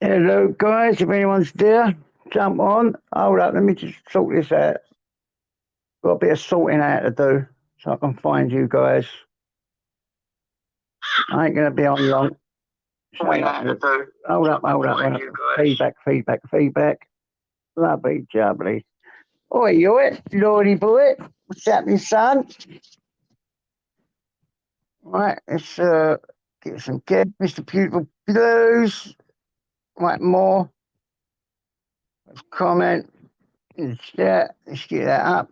Hello, guys. If anyone's there, jump on. Hold up, let me just sort this out. Got a bit of sorting out to do so I can find you guys. I ain't going to be on long. Hold up. Feedback. Lovely, jubbly. Oi, you it, Lordy boy. What's happening, son? Right, let's get some get Mr. Beautiful Blues. Right, more. Let's comment. Let's get that up.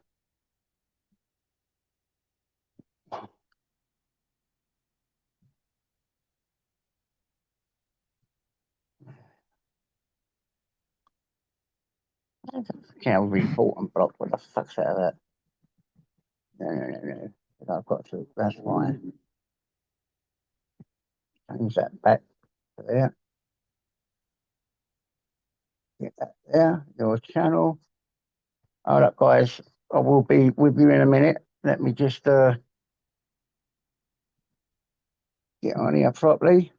Can't report and block. What the fuck's out of that? No. I've got to. That's fine. Change that back to there. Get that there. Your channel. Hold up, guys. I will be with you in a minute. Let me just get on here properly.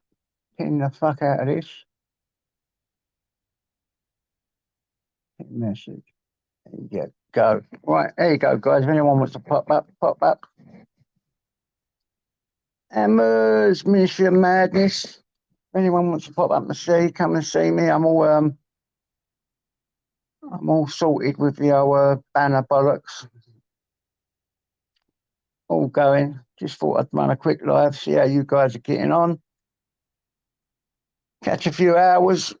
Pin the fuck out of this. Message. There you go. Right, there you go, guys. If anyone wants to pop up. Emma's Ministry of Madness. If anyone wants to pop up and see, come and see me. I'm all sorted with the old banner bollocks. All going. Just thought I'd run a quick live, see how you guys are getting on. Catch a few hours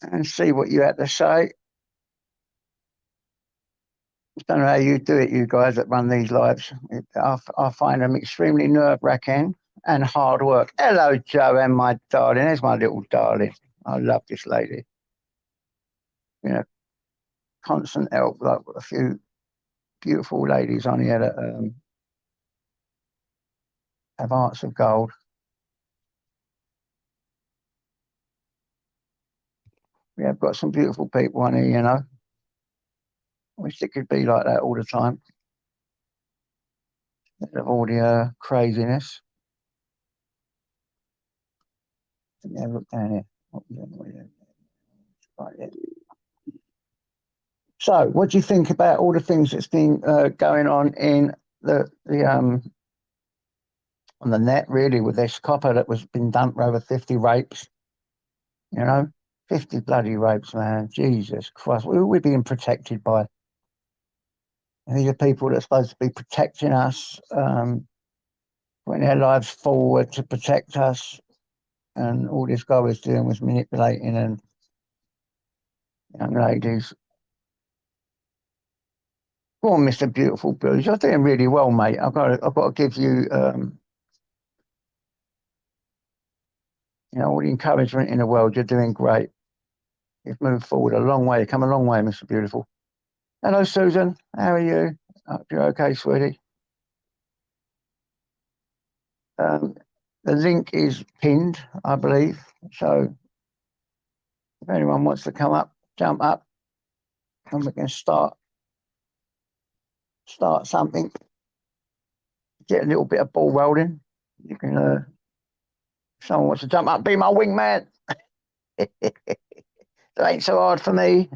and see what you had to say. I don't know how you do it, you guys that run these lives. I find them extremely nerve-wracking and hard work. Hello, Joanne, my darling. There's my little darling. I love this lady. You know, constant help, like a few beautiful ladies on here that have hearts of gold. We have got some beautiful people on here, you know. I wish it could be like that all the time. Instead of all the craziness. Let me have a look down here. Right, yeah. So, what do you think about all the things that's been going on in the on the net, really, with this copper that was been dumped for over 50 rapes? You know, 50 bloody rapes, man. Jesus Christ, who are we being protected by? And these are people that are supposed to be protecting us, putting their lives forward to protect us, and all this guy was doing was manipulating and young ladies. Go on, Mr. Beautiful Blues. You're doing really well, mate. I've got to give you, all the encouragement in the world. You're doing great. You've moved forward a long way. You've come a long way, Mr. Beautiful. Hello, Susan. How are you? Hope you're okay, sweetie. The link is pinned, I believe. So if anyone wants to come up, jump up, and we can start something. Get a little bit of ball rolling. You can. If someone wants to jump up, be my wingman. It ain't so hard for me.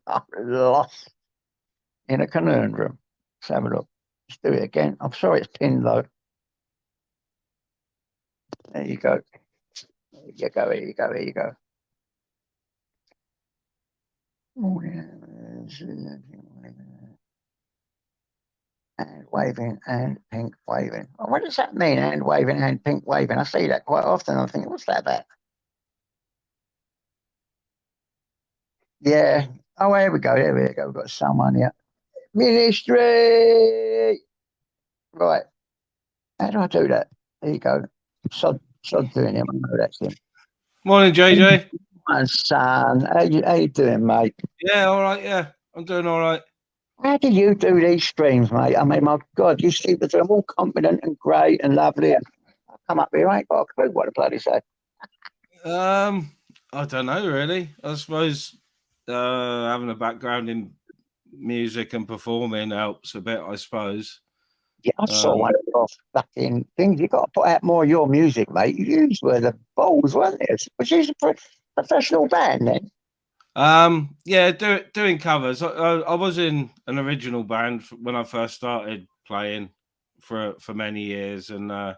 I'm lost in a conundrum. Let's have a look. Let's do it again. I'm sorry it's pinned though. There you go. Here you go. Oh, yeah. And waving and pink waving. Well, what does that mean, and waving and pink waving? I see that quite often. I'm thinking, what's that about? Yeah. Oh, here we go. We've got someone here. Ministry. Right. How do I do that? There you go. Sod doing him. I know that's him. Morning, JJ. My son. How you doing, mate? Yeah, all right. Yeah, I'm doing all right. How do you do these streams, mate? I mean, my God, you seem to do them all confident and great and lovely. And I come up here, I ain't got a clue what to bloody say. I don't know, really. I suppose having a background in music and performing helps a bit, I suppose. Yeah, I saw one of your fucking things. You got to put out more of your music, mate. You were the balls, weren't it? Was you a professional band then? Yeah, doing covers. I was in an original band when I first started playing for many years, and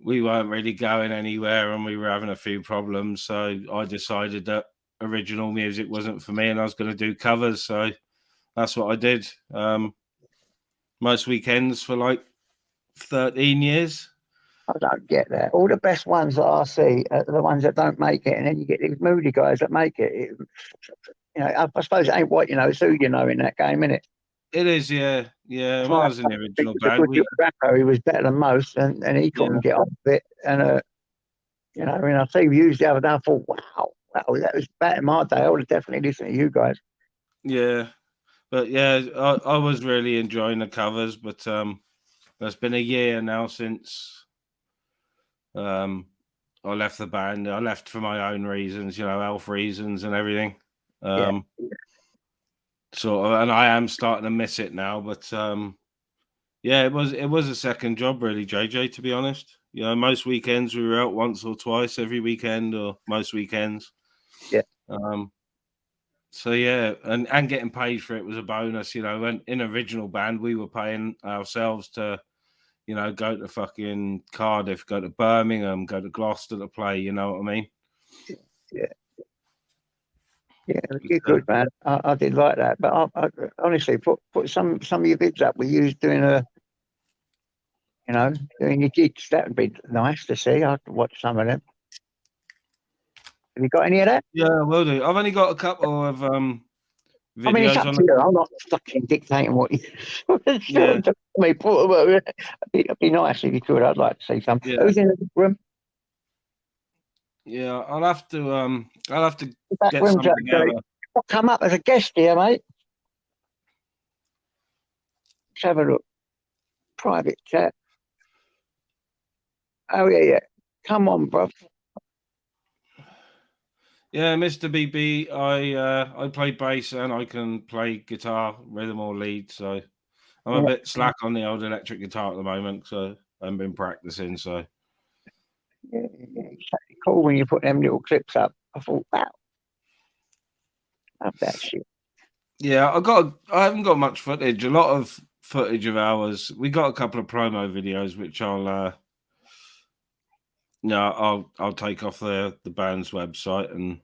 we weren't really going anywhere, and we were having a few problems. So I decided that original music wasn't for me, and I was going to do covers. So that's what I did. Most weekends for like 13 years. I don't get that. All the best ones that I see are the ones that don't make it, and then you get these moody guys that make it. I suppose it ain't what you know, it's who you know in that game, innit? It is, yeah, yeah. It's When I like was in the he original was a band, good little rapper. He was better than most, and he yeah, couldn't get on with it. And I mean, I see you used the other day. I thought, wow, that was back in my day. I would have definitely listened to you guys. yeah. But yeah, I was really enjoying the covers. But it's been a year now since um I left the band. I left for my own reasons, health reasons and everything. Yeah, Sort of, and I am starting to miss it now. But yeah, it was a second job, really, JJ. To be honest, most weekends we were out once or twice every weekend, or most weekends. yeah. Um, so yeah, and getting paid for it was a bonus. When in original band we were paying ourselves to, go to fucking Cardiff, go to Birmingham, go to Gloucester to play. You know what I mean? Yeah. Yeah, you're good, man. I did like that, but I honestly put some of your vids up. We used doing doing your gigs. That would be nice to see. I'd watch some of them. Have you got any of that? Yeah, will do. I've only got a couple of I mean, it's videos up on. to you. I'm not fucking dictating what you Yeah, to me. It'd be nice if you could. I'd like to see some. yeah, Who's in the room? yeah. I'll have to The back get room's something up there. together. I'll come up as a guest here, mate. Let's have a look. Private chat. Oh yeah. Come on, bro. Yeah, Mr. BB, I play bass and I can play guitar, rhythm or lead. So I'm a Yeah, bit slack on the old electric guitar at the moment, so I haven't been practicing. So it's actually cool when you put them little clips up. I thought, wow, love that shit. yeah, I haven't got much footage. A lot of footage of ours. We got a couple of promo videos, which I'll take off the band's website, and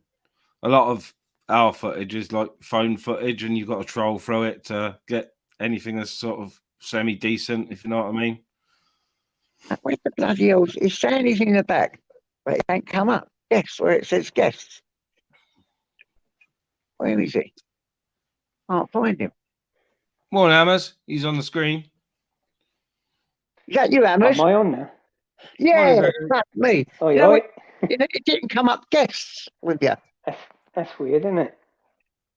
a lot of our footage is like phone footage, and you've got to troll through it to get anything that's sort of semi decent, if you know what I mean. Where the bloody hell is saying he's in the back, but it ain't come up. Yes, where it says guests. Where is he? Can't find him. Morning, Hammers. He's on the screen. Is that you, Am Amos? I on now? Morning, Yeah, Gregory. that's me. Oh, You know what? right. It didn't come up guests with you. That's weird, isn't it?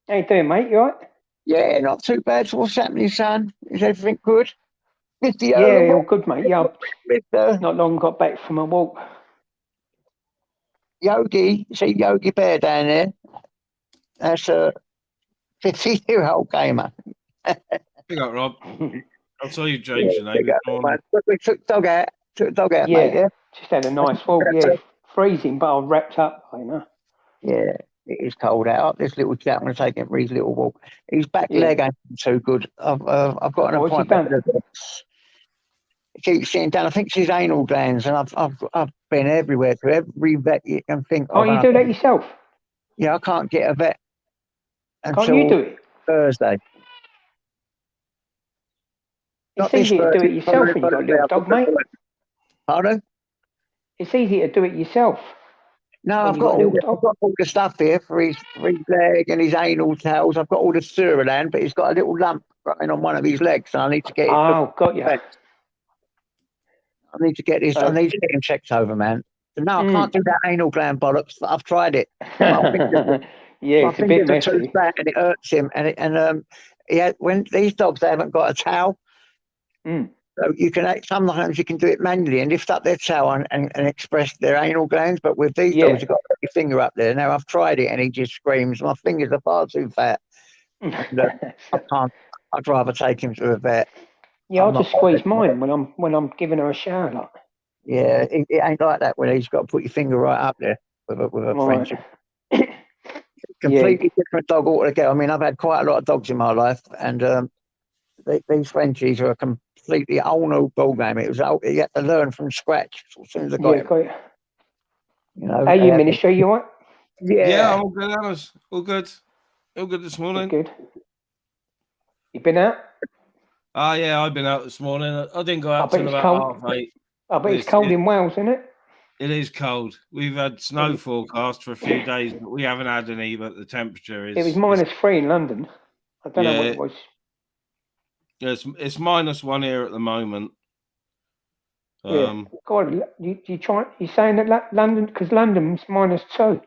How you doing, mate? You all right? Yeah, not too bad. So what's happening, son? Is everything good? Mr. Yoga, Yeah, all good, mate. Yeah, I've Mr. not long got back from a walk. Yogi, see Yogi Bear down there? That's a 50-year-old gamer. Big up, Rob. I'll tell you, James, your name. We took dog out. Took dog out, Yeah, mate. Yeah. just had a nice walk. Yeah, it's freezing, but I'm wrapped up, Yeah, it is cold out. This little chap, I'm going to take him for his little walk. His back Yeah. leg ain't too good. I've got an What's he appointment. done? It keeps sitting down. I think it's his anal glands, and I've been everywhere to every vet you can think of. Can't you and do that yourself? Yeah, I can't get a vet Can't you until do it? Thursday. Not It's this easy to do Thursday. it yourself when you've got a little dog, mate. Pardon? It's easy to do it yourself. No, When I've you got got a all little the, dog. I've got all the stuff here for his leg and his anal tails. I've got all the Suralan, but he's got a little lump growing on one of his legs, so I need to get it. Oh, got you. I need to get this. I need to get him checked over, man. No, I can't do that anal gland bollocks. I've tried it. My it's a bit fingers are too messy. fat and it hurts him. When these dogs they haven't got a towel, so you can sometimes you can do it manually and lift up their towel and express their anal glands. But with these dogs, you've got to put your finger up there. Now I've tried it and he just screams. My fingers are far too fat. And, I can't. I'd rather take him to a vet. Yeah, I'm I'll not just squeeze bothered. mine when I'm giving her a shower. Like, Yeah, it ain't like that when he's got to put your finger right up there with a right. Frenchie. Yeah, Completely different dog altogether. I mean, I've had quite a lot of dogs in my life, and these Frenchies are a completely whole new ball game. It was you had to learn from scratch as soon as I got yeah, him. got it. You know, How they you, had, Ministry? You what? Yeah, yeah, I'm all good, Alice. All good. All good this Good, morning. good. You been out? Ah, yeah, I've been out this morning. I didn't go I out bet till it's about cold. 8:30. I bet it's cold in Wales, isn't it? It is cold. We've had snow forecast for a few days, but we haven't had any. But the temperature It was is -3 in London. I don't know what yeah, it was. it's -1 here at the moment. Yeah. God, you saying that London, because London's -2.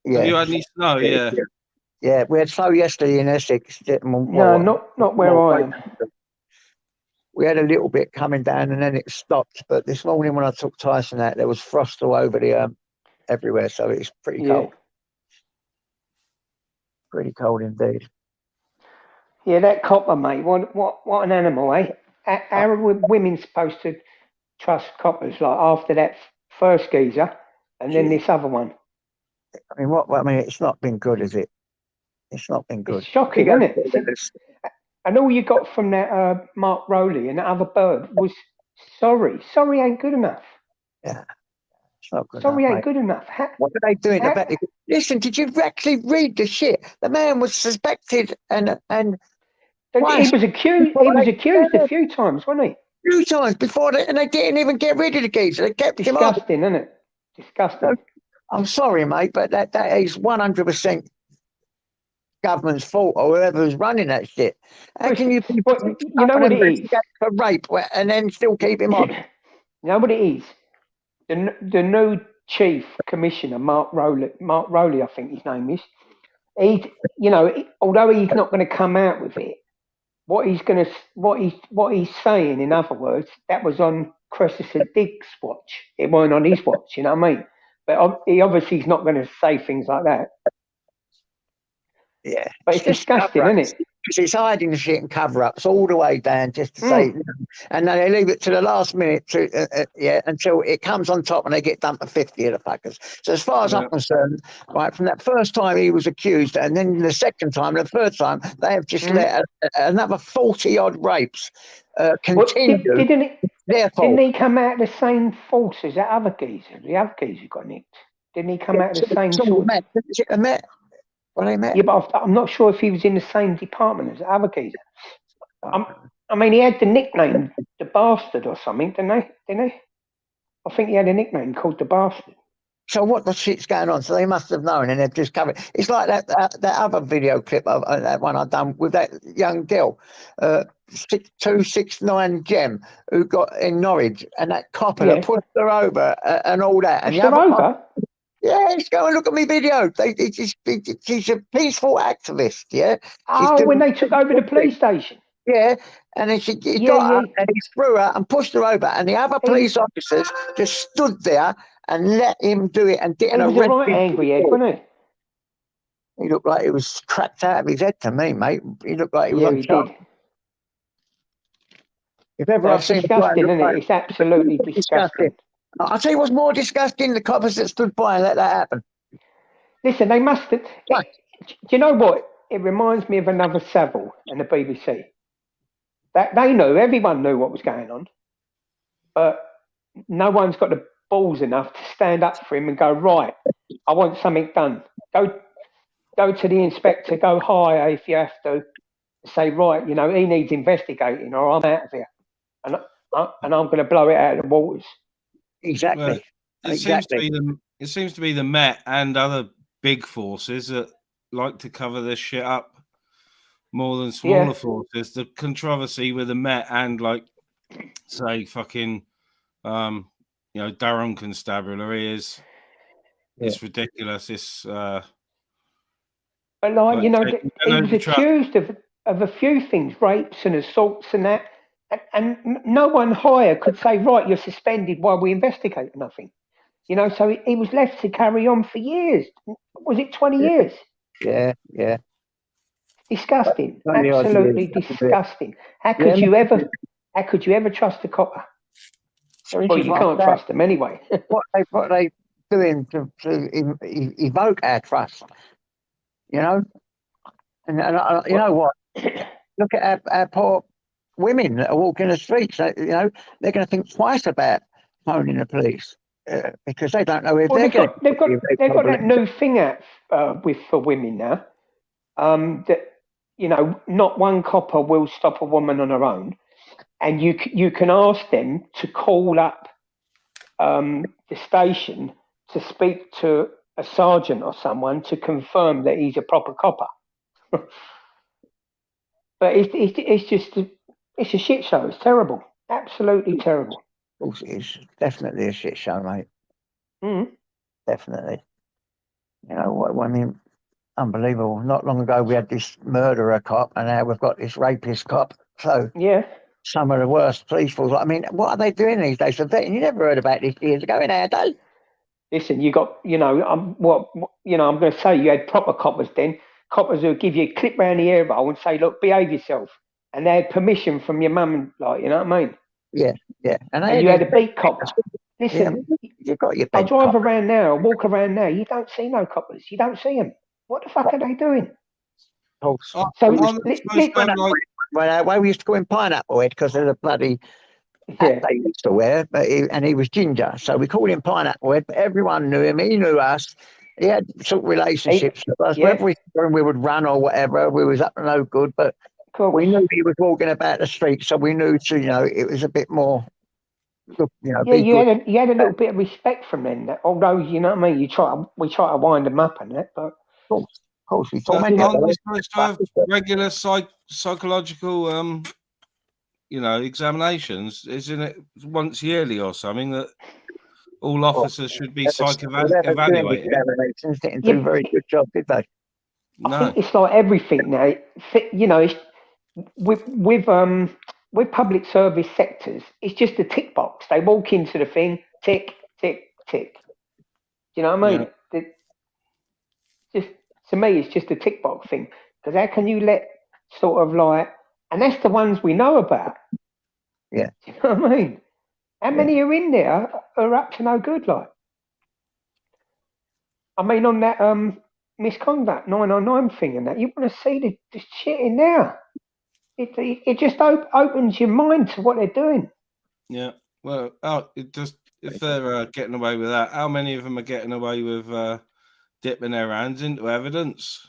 Have you yeah, had any snow? yeah, Yeah. yeah. Yeah, we had snow yesterday in Essex. No, not where I am. We had a little bit coming down and then it stopped. But this morning when I took Tyson out, there was frost all over the everywhere, so it's pretty Yeah. cold. Pretty cold indeed. Yeah, that copper, mate. What an animal, eh? How are women supposed to trust coppers like after that first geezer and then this other one? I mean, I mean, it's not been good, is it? It's not been It's good. shocking, isn't it? And all you got from that Mark Rowley and that other bird was sorry. Sorry ain't good enough. Yeah, it's not good enough, Sorry ain't mate. good enough. What are they doing about it? Listen, did you actually read the shit? The man was suspected and He twice was accused. before He was they accused a few times, wasn't he? few times before they, and they didn't even get rid of the geezer. They kept him on. Disgusting, isn't it? Disgusting. I'm sorry, mate, but that is 100% government's fault or whoever's running that shit. How can you be You up know and what it is? investigate for rape and then still keep him on? You know what it is? The new chief commissioner, Mark Rowley, I think his name is. Although he's not going to come out with it, what he's saying, in other words, that was on Cressida Dick's watch. It weren't on his watch. You know what I mean? But he obviously is not going to say things like that. Yeah, But it's just disgusting, cover isn't ups. it? It's hiding the shit and cover ups all the way down just to say, and then they leave it to the last minute until it comes on top and they get done for 50 of the fuckers. So as far as I'm concerned, right, from that first time he was accused, and then the second time, the third time, they have just let another 40 odd rapes continue. Didn't he come out the same force as that other geezer? The other geezer got nicked. Didn't he come out the same sort? Is it a Met? Well, they met. Yeah, but I'm not sure if he was in the same department as the other geezer. I mean, he had the nickname the Bastard or something, didn't he? I think he had a nickname called the Bastard. So what the shit's going on? So they must have known, and they've just covered. It's like that other video clip of that one I've done with that young girl, 269 Gem, who got in Norwich, and that copper that pushed her over and all that. Pushed her over? Yes, go and look at my video. She's a peaceful activist. Yeah. Oh, when they took over the police station. Yeah, and then he got her and he threw her and pushed her over, and the other police officers just stood there and let him do it and didn't arrest him. He was a right angry head, wasn't he? He looked like he was cracked out of his head to me, mate. He looked like he was on he top. did. If ever Well, I've it's seen disgusting, isn't it? It's absolutely disgusting. I'll tell you what's more disgusting: the coppers that stood by and let that happen. Listen, they must have. Do you know what? It reminds me of another Savile and the BBC. That they knew, everyone knew what was going on, but no one's got the balls enough to stand up for him and go, right, I want something done. Go to the inspector, go higher if you have to, say, right, he needs investigating or I'm out of here. And I'm going to blow it out of the waters. Exactly. Well, it seems to be the Met and other big forces that like to cover this shit up more than smaller forces. The controversy with the Met and say fucking Durham Constabulary is it's ridiculous. It's but he was accused of a few things, rapes and assaults and that, and no one higher could say, right, you're suspended while we investigate nothing. So he was left to carry on for years. Was it 20 years? Yeah. Disgusting. Only Absolutely ideas. disgusting. How Yeah, could you ever trust a copper? which Well, is you what can't trust them anyway. what they doing to evoke our trust, you know? And you know what? Look at our poor women that are walking the streets. You know, they're going to think twice about phoning the police because they don't know if Well, they're going to. they've got that new thing out for women now. That not one copper will stop a woman on her own, and you can ask them to call up the station to speak to a sergeant or someone to confirm that he's a proper copper. But it's just it's a shit show. It's terrible, absolutely terrible. Of course, it is definitely a shit show, mate. Mm. Definitely. You know what? I mean, unbelievable. Not long ago, we had this murderer cop, and now we've got this rapist cop. So Yeah. some of the worst police force. I mean, what are they doing these days? You never heard about this years ago, nowadays. Listen, you got I'm going to say you had proper coppers then. Coppers who give you a clip round the ear hole and say, "Look, behave yourself," and they had permission from your mum, and you know what I mean. Yeah. And you had a beat copper. Listen, you got your I beat drive copper. around now, walk around now. You don't see no coppers. You don't see them. What the fuck are they doing? So we used to call him Pineapple Head because of the bloody hat they used to wear, and he was ginger, so we called him Pineapple Head. But everyone knew him. He knew us. He had sort of relationships with us. Whether we would run or whatever, we was up to no good. But we knew he was walking about the street, so we knew it was a bit more. Yeah, you had a little bit of respect from them. Although you know what I mean, we try to wind them up and that, but of course we thought we supposed to have regular psychological examinations, isn't it once yearly or something that all officers should be evaluated? Didn't do a very good job, did they? I think it's like everything now. It's, with public service sectors, it's just a tick box. They walk into the thing, tick, tick, tick. Do you know what I mean? Just to me, it's just a tick box thing. Because how can you let sort of and that's the ones we know about. Yeah. Do you know what I mean? How many are in there are up to no good? I mean, on that misconduct 909 thing and that, you want to see the shit in there. It just opens your mind to what they're doing. Yeah. Well, if they're getting away with that, how many of them are getting away with dipping their hands into evidence?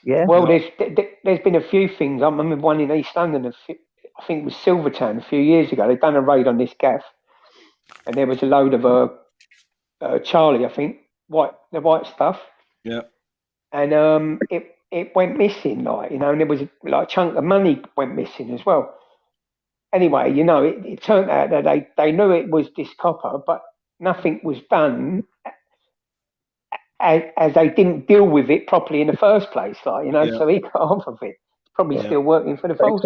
Yeah. Well, there's been a few things. I remember one in East London. I think it was Silvertown a few years ago. They'd done a raid on this gaff, and there was a load of Charlie, I think, the white stuff. Yeah. And it went missing, and there was a chunk of money went missing as well. Anyway, it turned out that they knew it was this copper, but nothing was done as they didn't deal with it properly in the first place, so he got off of it. It's probably still working for the false.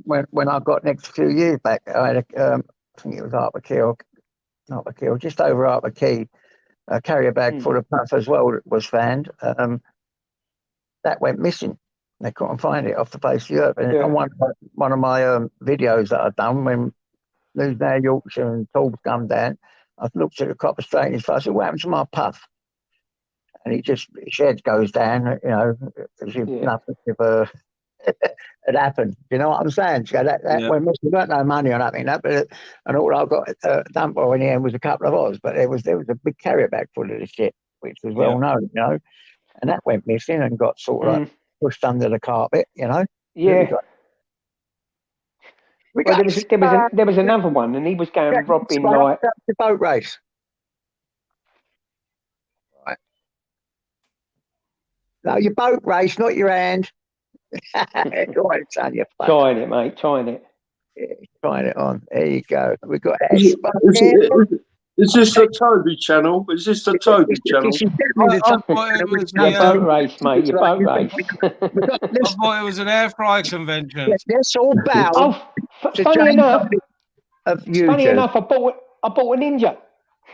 When I got next few years back, I had I think it was Harper Kill, just over Harper Key, a carrier bag full of puff as well that was found. That went missing. They couldn't find it off the face of Europe. And on one of my videos that I've done when News Now Yorkshire and Torbs come down, I looked at the copper straight in his face. I said, "What happened to my puff?" And his head goes down, as if nothing had happened. You know what I'm saying? So that went missing. We got no money on having that, and all I got dumped for in the end was a couple of odds. But there was a big carrier bag full of the shit, which was well known, and that went missing and got sort of pushed under the carpet, Yeah. There was another one, and he was going robbing the boat race. Right. No, your boat race, not your hand. Go on, son, you fucker. Trying it, mate. Trying it. Yeah, trying it on. There you go. We got. Is this the Toby channel? Is this the Toby channel? Your boat race, mate. Your boat race. I thought it was an air fry convention. Yes, all bound. Funny enough, I bought a Ninja.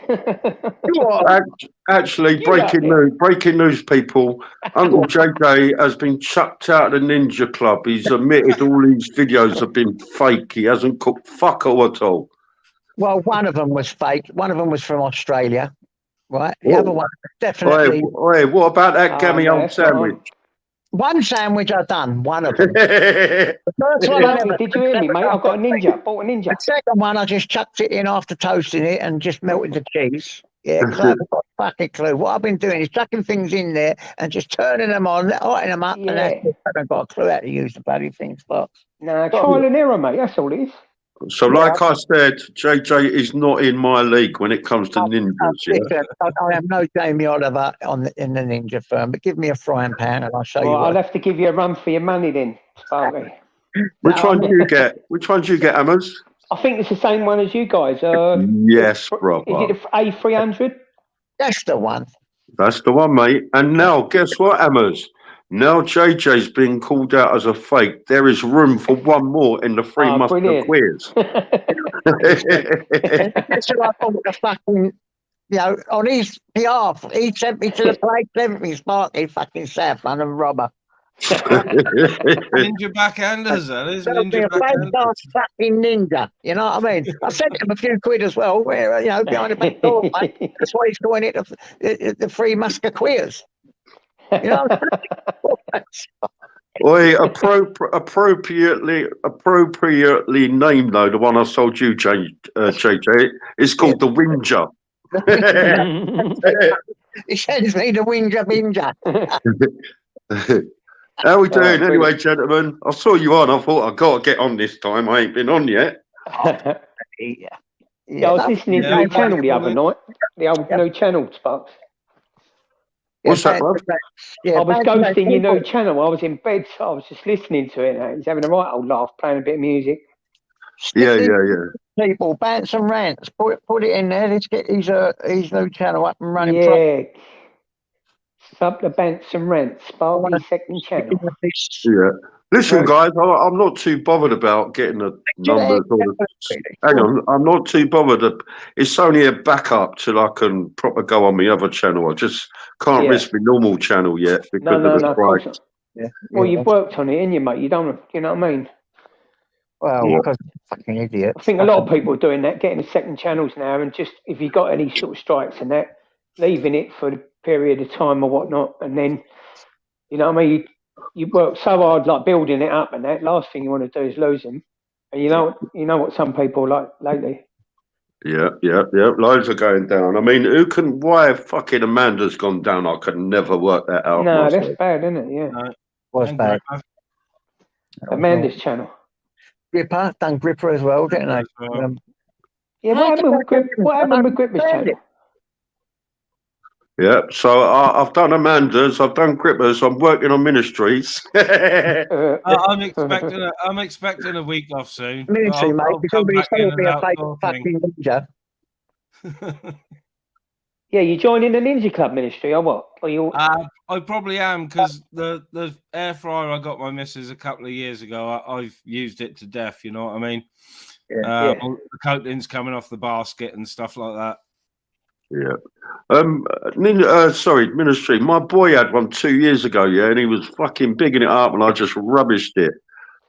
What? Actually, You like breaking news, people. Uncle JJ has been chucked out of the Ninja Club. He's admitted all these videos have been fake. He hasn't cooked fuck all at all. Well, one of them was fake. One of them was from Australia, right? The What? other one was definitely. Oi, what about that gammy no, old that's not on. sandwich? One sandwich I've done, one of them. Did The first one I never. Did you hear me, mate? I've got a ninja. Bought a ninja. The second one, I just chucked it in after toasting it and just melted the cheese. Yeah, because I haven't got a fucking clue. What I've been doing is chucking things in there and just turning them on, lighting them up, and that's Yeah. it. I haven't got a clue how to use the bloody things, but No, trial and error, mate. That's all it is. So, like I said, JJ is not in my league when it comes to ninjas. Yeah? listen, I have no Jamie Oliver in the ninja firm, but give me a frying pan and I'll show you Well, I'll what. have to give you a run for your money then, Sparky. Which one do you get? Which one do you get, Hammers? I think it's the same one as you guys. Yes, brother. Is it the A300? That's the one. That's the one, mate. And now, guess what, Hammers? Now JJ's been called out as a fake. There is room for one more in the Three Musketeers. That's what I thought the fucking, on his behalf, he sent me to the place, everything, Sparky, fucking Southland and robber. Ninja backhanders, that is. That'll be Ninja a backhanders. fast fucking ninja. You know what I mean? I sent him a few quid as well, where, behind the back door, mate. That's why he's calling it the Three Musketeers. You know what I'm saying? Oi, appropriately named though, the one I sold you, JJ, it's called the Whinger. He sends me the Whinger Binger. How we doing anyway, gentlemen? I saw you on. I thought I got to get on this time. I ain't been on yet. Yeah, I was listening to your channel the other night. The old new channel, Sparks. What's that, bro? I was ghosting your new channel. I was in bed, so I was just listening to it. He's having a right old laugh, playing a bit of music. Yeah. People, Bants and Rants, put it in there. Let's get his new channel up and running. Yeah. Sub the Bants and Rants, Sparky's second channel. Yeah. Listen, guys, I'm not too bothered about getting the numbers. Hang on, I'm not too bothered. It's only a backup till I can proper go on my other channel. I just can't risk my normal channel yet because of the strikes. Yeah. Well, you've worked on it, ain't you, mate? You know what I mean? Well, because fucking idiot. I think a lot of people are doing that, getting the second channels now, and just if you got any sort of strikes and that, leaving it for the period of time or whatnot, and then you know what I mean. You work so hard, like building it up, and that last thing you want to do is lose him. And you know what some people like lately. Yeah. Loads are going down. I mean, why fucking Amanda's gone down? I could never work that out. No, myself. that's bad, isn't it? Yeah. Was bad. Amanda's channel. Gripper, done Gripper as well, didn't I? Yeah, what happened with Gripper's channel? Yeah, so I've done Amanda's, I've done Grippers, I'm working on Ministries. I'm expecting a week off soon. Ministry, mate. Because we still be a fake fucking ninja. Yeah, you joining the Ninja Club ministry or what? Or you? I probably am because the air fryer I got my missus a couple of years ago, I've used it to death. You know what I mean? Yeah. The coating's coming off the basket and stuff like that. Yeah. Ministry. My boy had one 2 years ago, and he was fucking bigging it up, and I just rubbished it.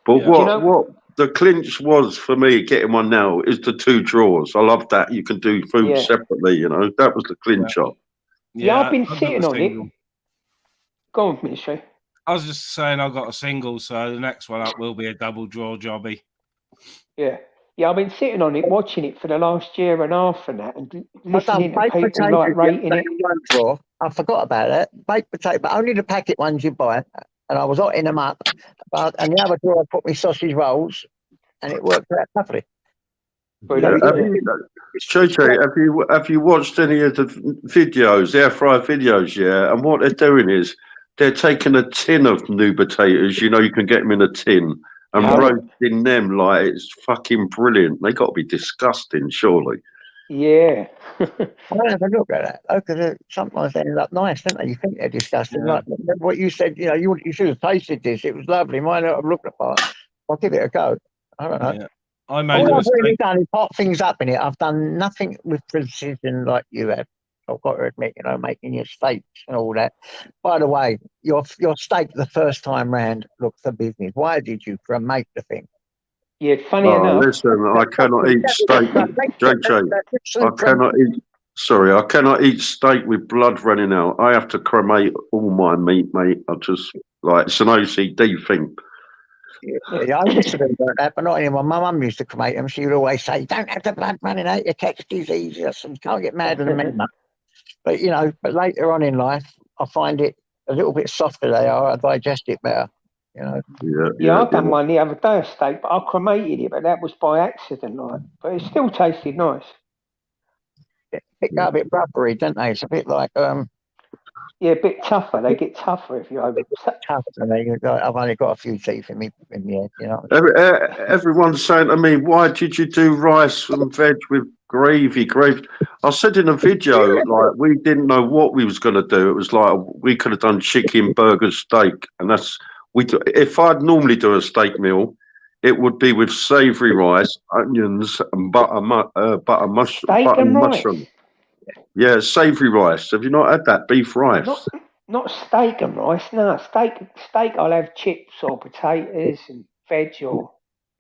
But what the clinch was for me getting one now is the 2 drawers. I love that you can do food separately. That was the clinch up. Yeah, I've been sitting on it. Go on, Ministry. I was just saying I got a single, so the next one up will be a double drawer jobby. Yeah. Yeah, I've been sitting on it, watching it for the last year and a half and that, and listening to people like rating it. Drawer. I forgot about that. Baked potato, but only the packet ones you buy. And I was hotting them up. And the other drawer, I put my sausage rolls, and it worked out lovely. Yeah. Have you watched any of the videos, air fryer videos? Yeah, and what they're doing is they're taking a tin of new potatoes. You can get them in a tin. And roasting them like it's fucking brilliant. They got to be disgusting, surely. Yeah. I'll have a look at that. Because sometimes they end up nice, don't they? You think they're disgusting. Yeah. Like what you said, you should have tasted this. It was lovely. Might not have looked apart. I'll give it a go. I don't know. I made All a I've really mistake. done is hot things up in it. I've done nothing with precision like you have. I've got to admit, making your steaks and all that. By the way, your steak the first time round looked the business. Why did you cremate the thing? Yeah, funny Oh, enough. listen, I cannot eat steak with JJ. I cannot eat. Sorry, I cannot eat steak with blood running out. I have to cremate all my meat, mate. I just it's an OCD thing. Yeah, I used to do that, but not anymore. My mum used to cremate them. She would always say, "Don't have the blood running out. You catch diseases. You can't get mad at the men." But but later on in life, I find it a little bit softer. They are. I digest it better. Yeah, I done one the other day, a steak, but I cremated it, but that was by accident, but it still tasted nice. It got a bit rubbery, don't they? It's a bit like Yeah, a bit tougher. They get tougher if you over. tough. I've only got a few teeth in me in the head, Everyone's saying to me, "Why did you do rice and veg with gravy?" I said in a video, we didn't know what we was going to do. It was like we could have done chicken, burger, steak, and that's if I'd normally do a steak meal, it would be with savoury rice, onions, and butter mushroom. Yeah, savoury rice. Have you not had that beef rice? Not steak and rice. No, steak. I'll have chips or potatoes and veg or.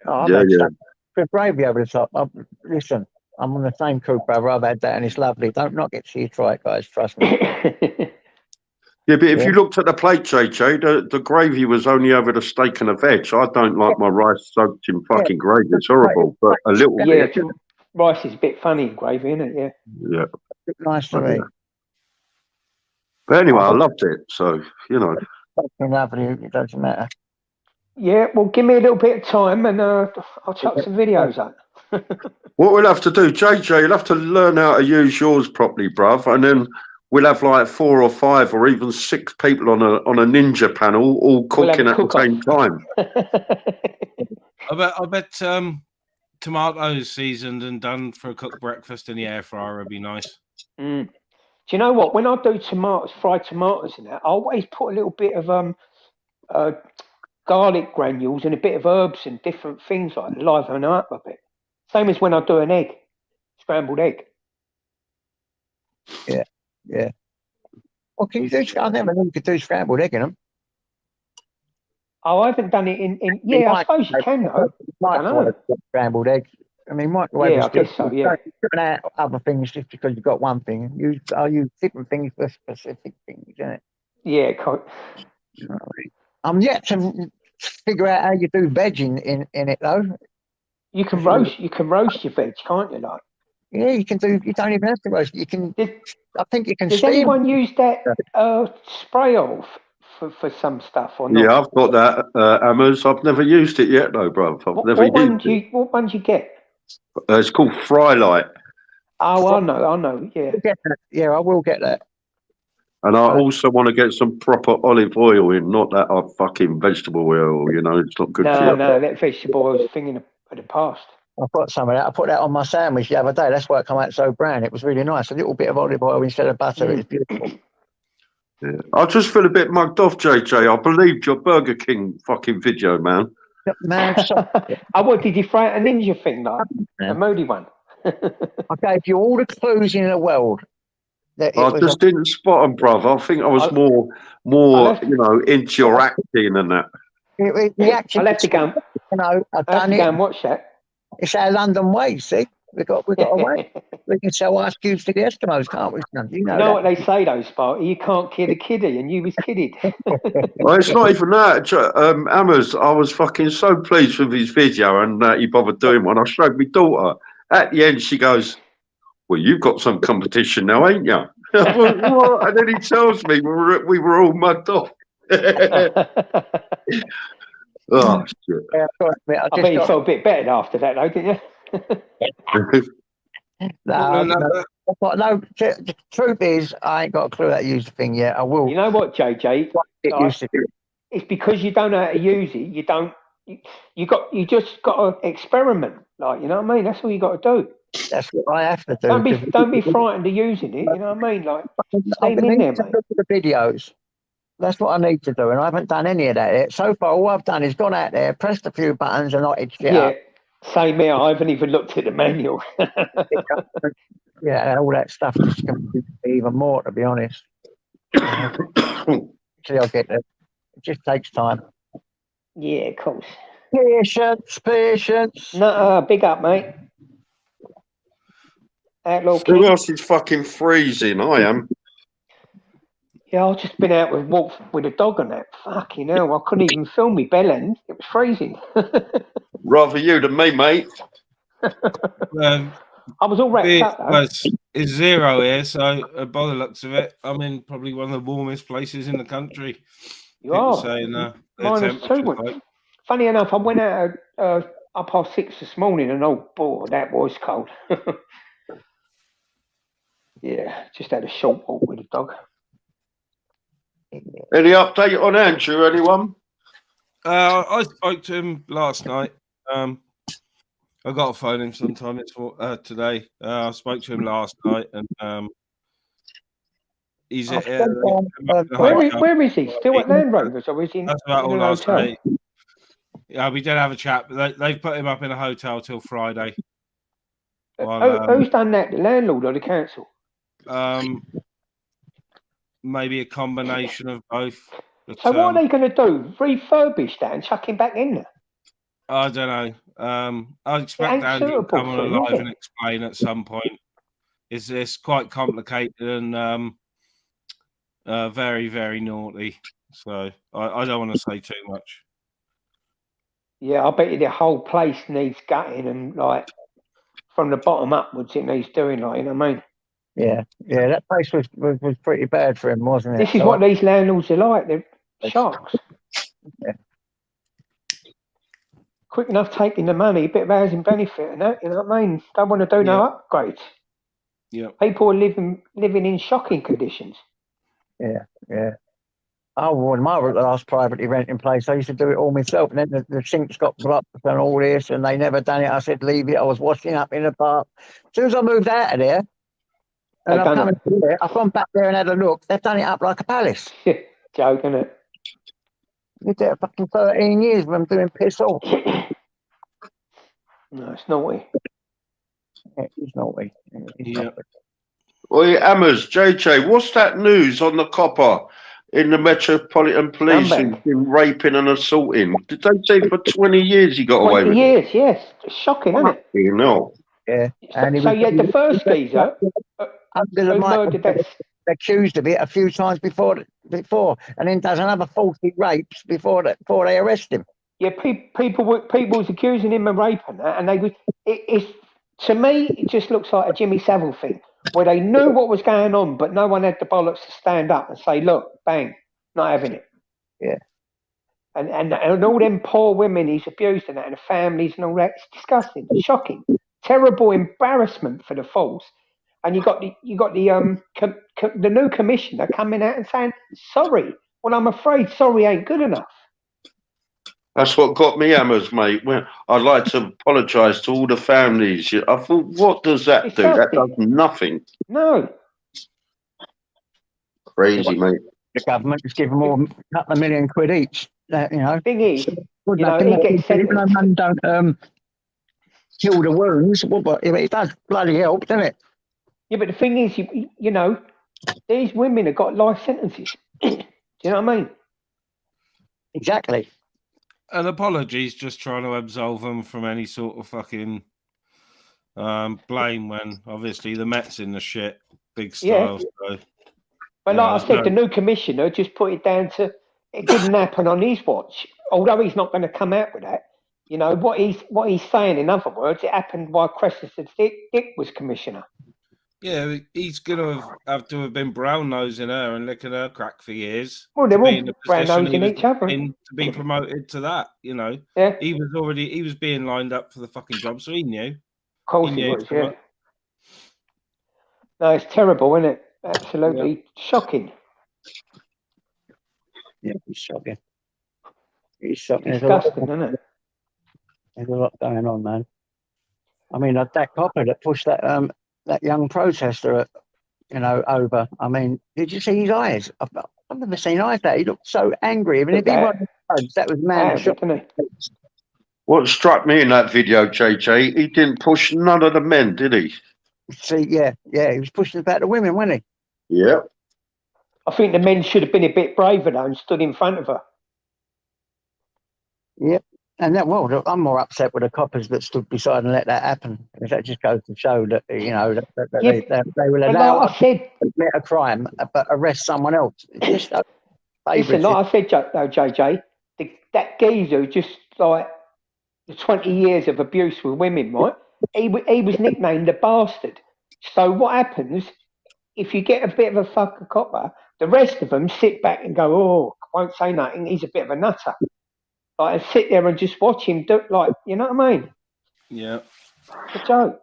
With gravy over the top. Listen, I'm on the same crew, brother. I've had that, and it's lovely. Don't knock it till you try it, guys. Trust me. Yeah, but if you looked at the plate, JJ, the gravy was only over the steak and the veg. I don't like my rice soaked in fucking gravy. It's horrible, but a little bit. Yeah, rice is a bit funny in gravy, isn't it? Yeah. Yeah. Nice to me. But anyway, I loved it. So, Lovely. It doesn't matter. Yeah, well, give me a little bit of time and I'll chuck some videos up. What we'll have to do, JJ, you'll have to learn how to use yours properly, bruv, and then we'll have 4 or 5 or even 6 people on a ninja panel all cooking at the same time. I bet tomatoes seasoned and done for a cooked breakfast in the air fryer would be nice. Do you know what? When I do fried tomatoes and that, I always put a little bit of garlic granules and a bit of herbs and different things liven up a bit. Same as when I do an egg, scrambled egg. Yeah. What can you do? I never knew you could do scrambled egg in them. Oh, I haven't done it in. Yeah, I suppose you can though. I don't know. Scrambled eggs. I mean, microwave. Yeah, I guess so. Yeah. Out other things just because you've got one thing. I'll use different things for specific things, isn't it? Yeah. I'm yet to figure out how you do veg in it though. You can roast your veg, can't you? Yeah, you can do. You don't even have to roast. You can. I think you can. Does anyone use that spray off for some stuff or not? Yeah, I've got that, Hammers. I've never used it yet, though, bro. What one do you get? It's called Frylight. Oh, I know. Yeah. Yeah, I will get that. And I also want to get some proper olive oil in, not that fucking vegetable oil. It's not good for you. No, that vegetable oil is a thing of the past. I've got some of that. I put that on my sandwich the other day. That's why it came out so brown. It was really nice. A little bit of olive oil instead of butter. It's beautiful. Yeah. I just feel a bit mugged off, JJ. I believed your Burger King fucking video, man. Man, what did you throw out a ninja thing, a moody one? I gave you all the clues in the world. I just didn't spot them, brother. I think I was more into your acting and that. I'll have to go. I've done it. Go and watch that. It's our London way. See, we got a way. We can sell ice cubes to the Eskimos, can't we? You know what they say though, Sparky? You can't kid a kiddie, and you was kidded. Well, it's not even that. Hammers, I was fucking so pleased with his video, and he bothered doing one. I showed my daughter. At the end, she goes, "Well, you've got some competition now, ain't you?" What? And then he tells me we were all mugged off. Oh, shit. I bet you felt a bit better after that, though, didn't you? No, the truth is, I ain't got a clue how to use the thing yet. I will. You know what, JJ? It's because you don't know how to use it. You don't. You just got to experiment. You know what I mean? That's all you got to do. That's what I have to do. Don't be frightened of using it. You know what I mean? Stay in there, mate. Look at the videos. That's what I need to do, and I haven't done any of that yet. So far, all I've done is gone out there, pressed a few buttons, and knotted shit up. Same here. I haven't even looked at the manual. Yeah, all that stuff just confuses me even more, to be honest. Actually, I get it. It just takes time. Yeah, of course. Patience. No, big up, mate. Outlaw Who King. else is fucking freezing? I am. Yeah, I've just been out with a dog and that. Fucking hell, I couldn't even feel me bell end. It was freezing. Rather you than me, mate. I was all wrapped up though. It's 0 here, so by the looks of it, I'm in probably one of the warmest places in the country. You People are. saying -2. like. Funny enough, I went out at 6:30 this morning, and oh boy, that was cold. Yeah, just had a short walk with the dog. Any update on Andrew, anyone? I spoke to him last night. I got to phone him sometime today. I spoke to him last night, and he's at. Where is he? Still at Land Rovers, or is he in That's about a all I'll hotel? say. Yeah, we did have a chat, but they've put him up in a hotel till Friday. Who's done that? The landlord or the council? Maybe a combination of both. But, so what are they going to do? Refurbish that and chuck him back in there? I don't know. I expect Andy to come on live and explain at some point. It's quite complicated and very, very naughty. So I don't want to say too much. Yeah, I bet you the whole place needs gutting and like from the bottom upwards it needs doing, like, you know what I mean? Yeah, that place was pretty bad for him, wasn't it? This is what these landlords are like. They're sharks. Yeah. Quick enough taking the money, a bit of housing benefit and that, you know what I mean? Don't want to do no upgrades. Yeah. People are living in shocking conditions. Yeah. Oh, well, my last privately renting place, I used to do it all myself, and then the sinks got blocked and all this, and they never done it. I said, leave it. I was washing up in the park. As soon as I moved out of there, and I've gone back there and had a look, they've done it up like a palace. Joke, isn't it? You did it fucking 13 years when I'm doing piss off. No, it's naughty. It's naughty. Oi, Hammers, JJ, what's that news on the copper in the Metropolitan Police who's been raping and assaulting? Did they say for 20 years he got away with 20 years, yes. It's shocking, isn't it? You know. Yeah. So you had the first geezer who murdered that. Accused of it a few times before, and then does another 40 rapes before they arrest him. Yeah, people was accusing him of rape and that, and they was. It's to me, it just looks like a Jimmy Savile thing, where they knew what was going on, but no one had the bollocks to stand up and say, "Look, bang, not having it." Yeah. And all them poor women he's abused and that, and the families and all that. It's disgusting, shocking, terrible embarrassment for the force. And you got the new commissioner coming out and saying, sorry. Well, I'm afraid sorry ain't good enough. That's what got me, Hammers, mate. I'd like to apologise to all the families. I thought, what does that do? That does nothing. No. Crazy, mate. The government just give them all a couple of million quid each. You know. Thing is, he gets sentenced. Man don't kill the wounds. Well, it does bloody help, doesn't it? Yeah, but the thing is, you know, these women have got life sentences. Do you know what I mean? Exactly. An apology's just trying to absolve them from any sort of fucking blame when obviously the Met's in the shit big style. Yeah. So, but like I said, the new commissioner just put it down to it didn't happen on his watch. Although he's not going to come out with that. You know, what he's saying, in other words, it happened while Cressida Dick was commissioner. Yeah, he's going to have to have been brown-nosing her and licking her crack for years. Well, they're all brown-nosing each other. To be promoted to that, you know. Yeah. He was being lined up for the fucking job, so he knew. Of course he was, yeah. No, it's terrible, isn't it? Absolutely shocking. Yeah, it's shocking. It's shocking. Disgusting, isn't it? There's a lot going on, man. I mean, that copper that pushed that young protester, over. I mean, did you see his eyes? I've never seen eyes that. He looked so angry. I mean, if he wasn't drugs, that was man. What struck me in that video, JJ, he didn't push none of the men, did he? See, yeah, he was pushing about the women, wasn't he? Yeah. I think the men should have been a bit braver though and stood in front of her. Yep. And that, well, look, I'm more upset with the coppers that stood beside and let that happen. Because that just goes to show that, you know, that they will But allow like I said, to commit a crime but arrest someone else. It's just listen, like I said, though, JJ, that geezer just like the 20 years of abuse with women, right? He was nicknamed the bastard. So what happens if you get a bit of a fucker copper? The rest of them sit back and go, "Oh, won't say nothing. He's a bit of a nutter." Like, and sit there and just watch him do, like, you know what I mean? Yeah. It's a joke.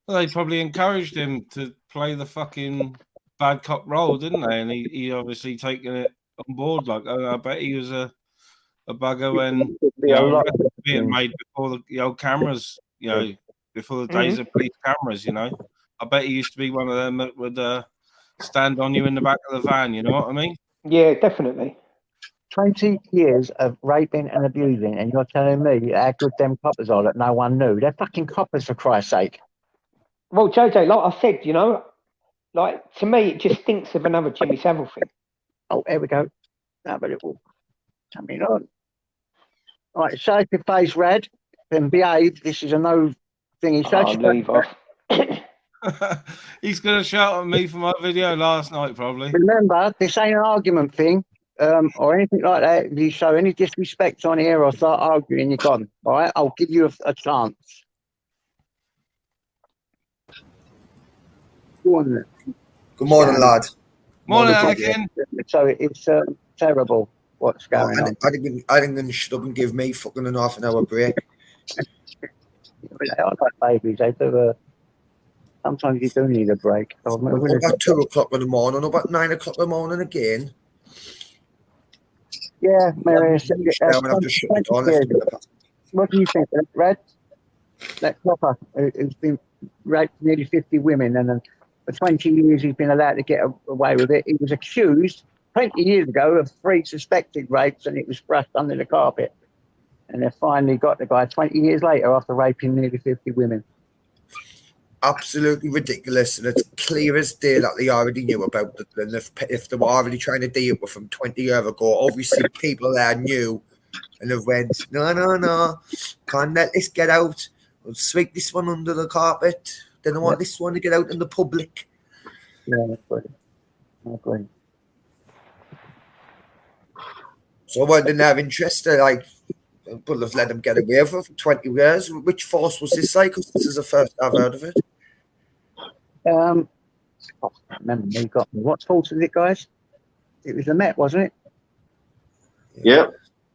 Well, they probably encouraged him to play the fucking bad cop role, didn't they? And he obviously taken it on board. Like, I bet he was a bugger when being made before the old cameras, you know, before the days of police cameras, you know. I bet he used to be one of them that would stand on you in the back of the van, you know what I mean? Yeah, definitely. 20 years of raping and abusing, and you're telling me how good them coppers are that no one knew. They're fucking coppers, for Christ's sake. Well, JJ, like I said, you know, like to me, it just stinks of another Jimmy Savile thing. Oh, here we go. No, but it will come in on. All right, shake your face, Red, and behave. This is a no thingy. I'll leave off. He's going to shout at me for my video last night, probably. Remember, this ain't an argument thing. Or anything like that. If you show any disrespect on here or start arguing, you're gone. All right, I'll give you a chance. Go on then. Good morning, lad. Morning, Anakin. So it's terrible what's going on. I think they shut up and give me fucking an half an hour break. They are like babies. They do. Sometimes you do need a break. About 2 o'clock in the morning, about 9 o'clock in the morning again. Yeah, Mary. What do you think, Red? That copper who's been raped nearly 50 women, and then for 20 years he's been allowed to get away with it. He was accused 20 years ago of 3 suspected rapes, and it was brushed under the carpet. And they finally got the guy 20 years later after raping nearly 50 women. Absolutely ridiculous, and it's clear as day that they already knew about it. And if they were already trying to deal with him 20 years ago, obviously people there knew and have went, no, can't let this get out. We'll sweep this one under the carpet. They don't want this one to get out in the public. Yeah, I agree. So I didn't have interest. Like, people have let them get away with it for 20 years. Which force was this like? Because this is the first I've heard of it. I can't remember me got me. What force was it, guys? It was the Met, wasn't it? Yeah.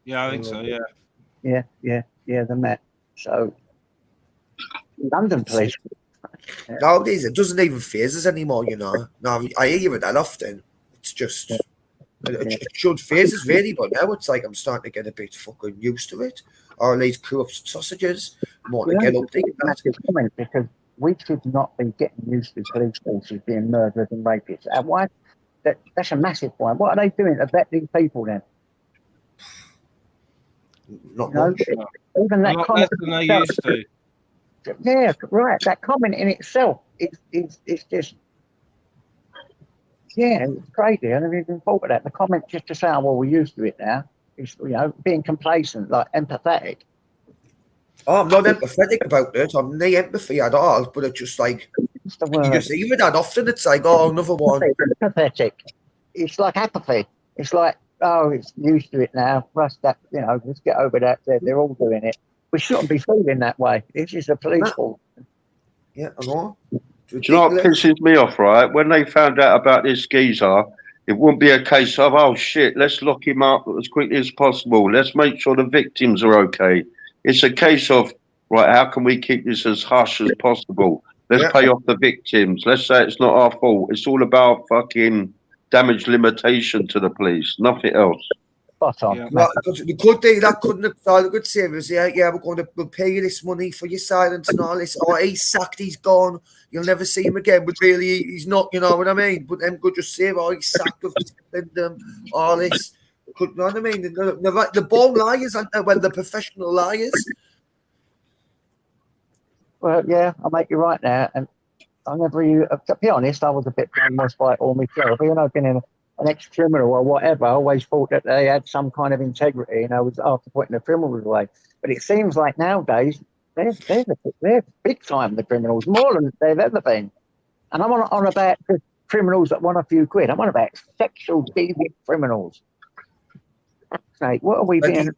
Yeah, I think so, yeah. Yeah, the Met. So, London police. Nowadays, it doesn't even faze us anymore, you know. Now, I hear it that often. It's just, it should faze us really, but now it's like I'm starting to get a bit fucking used to it. Or these corrupt sausages, more to get up there. Because we should not be getting used to police forces being murderers and rapists. And why? That's a massive point. What are they doing to vet these people then? Not much. Even that comment than they used to. Yeah, right. That comment in itself is just, yeah, it's crazy. I never even thought of that. The comment just to say, oh, well, we're used to it now. It's, you know, being complacent, like empathetic. Oh, I'm not empathetic about it. I'm no empathy at all. But it's just like, you just hear that often. It's like, oh, another one. Pathetic. It's like apathy. It's like, oh, it's used to it now. Rush that, you know, let's get over that. They're all doing it. We shouldn't be feeling that way. It's just a police fault. Yeah, I know. Do you know what pisses me off, right? When they found out about this geezer, it wouldn't be a case of, oh, shit, let's lock him up as quickly as possible. Let's make sure the victims are okay. It's a case of, right, how can we keep this as hush as possible? Let's pay off the victims. Let's say it's not our fault. It's all about fucking damage limitation to the police, nothing else. Spot on. Yeah. Well, you could do that, couldn't it? All the good savers, we'll pay you this money for your silence and all this. Oh, he's sacked, he's gone. You'll never see him again. But really, he's not, you know what I mean? But them could just say, oh, he's sacked, of all this. You know what I mean? The born liars, aren't they? Well, the professional liars. Well, yeah, I'll make you right now. And I never, to be honest, I was a bit brainwashed by it all myself. Even though I've been an ex-criminal or whatever, I always thought that they had some kind of integrity, and I was after putting the criminals away. But it seems like nowadays they're big time, the criminals, more than they've ever been. And I'm on about the criminals that want a few quid. I'm on about sexual deviant criminals. Like, what are we being?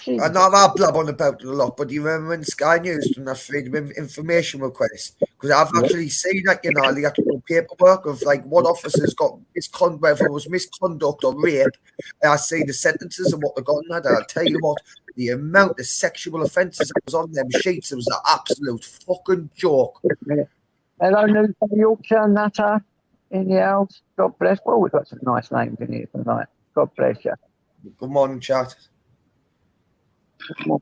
I know I've blabbed on about it a lot, but do you remember when Sky News done that freedom of information request? Because I've actually seen that, you know, the actual paperwork of like what officers got misconduct, whether it was misconduct or rape. And I see the sentences and what they got on that. And I'll tell you what, the amount of sexual offences that was on them sheets, it was an absolute fucking joke. Hello, New Yorkshire Nutter in the house. God bless. Well, we've got some nice names in here tonight. God bless you. Good morning, chat. Well,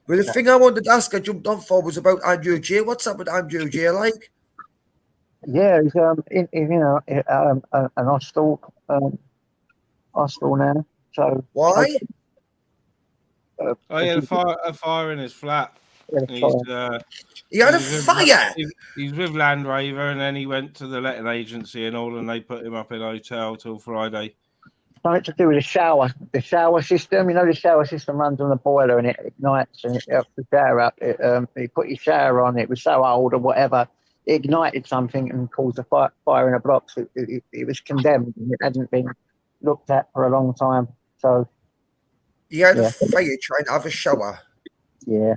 the thing I wanted to ask, I jumped on for, was about Andrew J. What's up with Andrew J? Like, yeah, he's an hostel now. So why? He had a fire in his flat. He had a fire. He's with Land Rover, and then he went to the letting agency and all, and they put him up in a hotel till Friday. Something to do with the shower system. You know, the shower system runs on the boiler and it ignites and it helps the shower up. You put your shower on, it was so old or whatever, it ignited something and caused a fire in a block. So it was condemned and it hadn't been looked at for a long time. So he had a fire trying to have a shower. Yeah.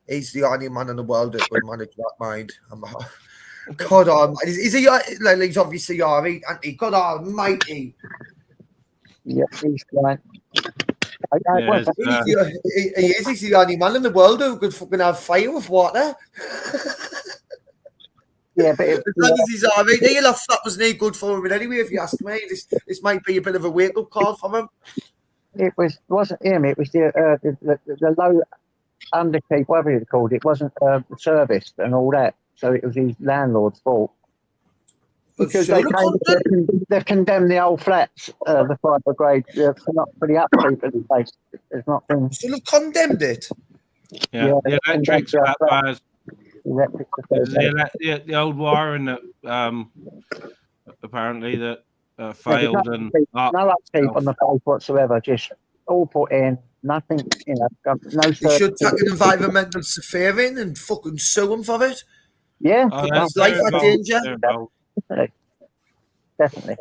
He's the only man in the world that would manage that mind. God almighty. Is he, like, he's obviously alright, and he, God almighty. Yeah, he's like. He's the only man in the world who could fucking have fire with water. Yeah, but as long as he's alright, he'll have flappers and good for him. But anyway, if you ask me, this might be a bit of a wake up call for him. It wasn't him. It was the low underkeep, whatever you called it. It wasn't serviced and all that. So it was his landlord's fault. Because they've condemned the old flats, the fire brigade, for not pretty upkeep of the place. It's not been. Still have condemned it. Yeah, the electric's that bad. The old wiring that apparently that failed and no upkeep on the place whatsoever. Just all put in, nothing. You know, no. You should take an environmental surveying and fucking sue them for it. Yeah, it's life at danger. Definitely.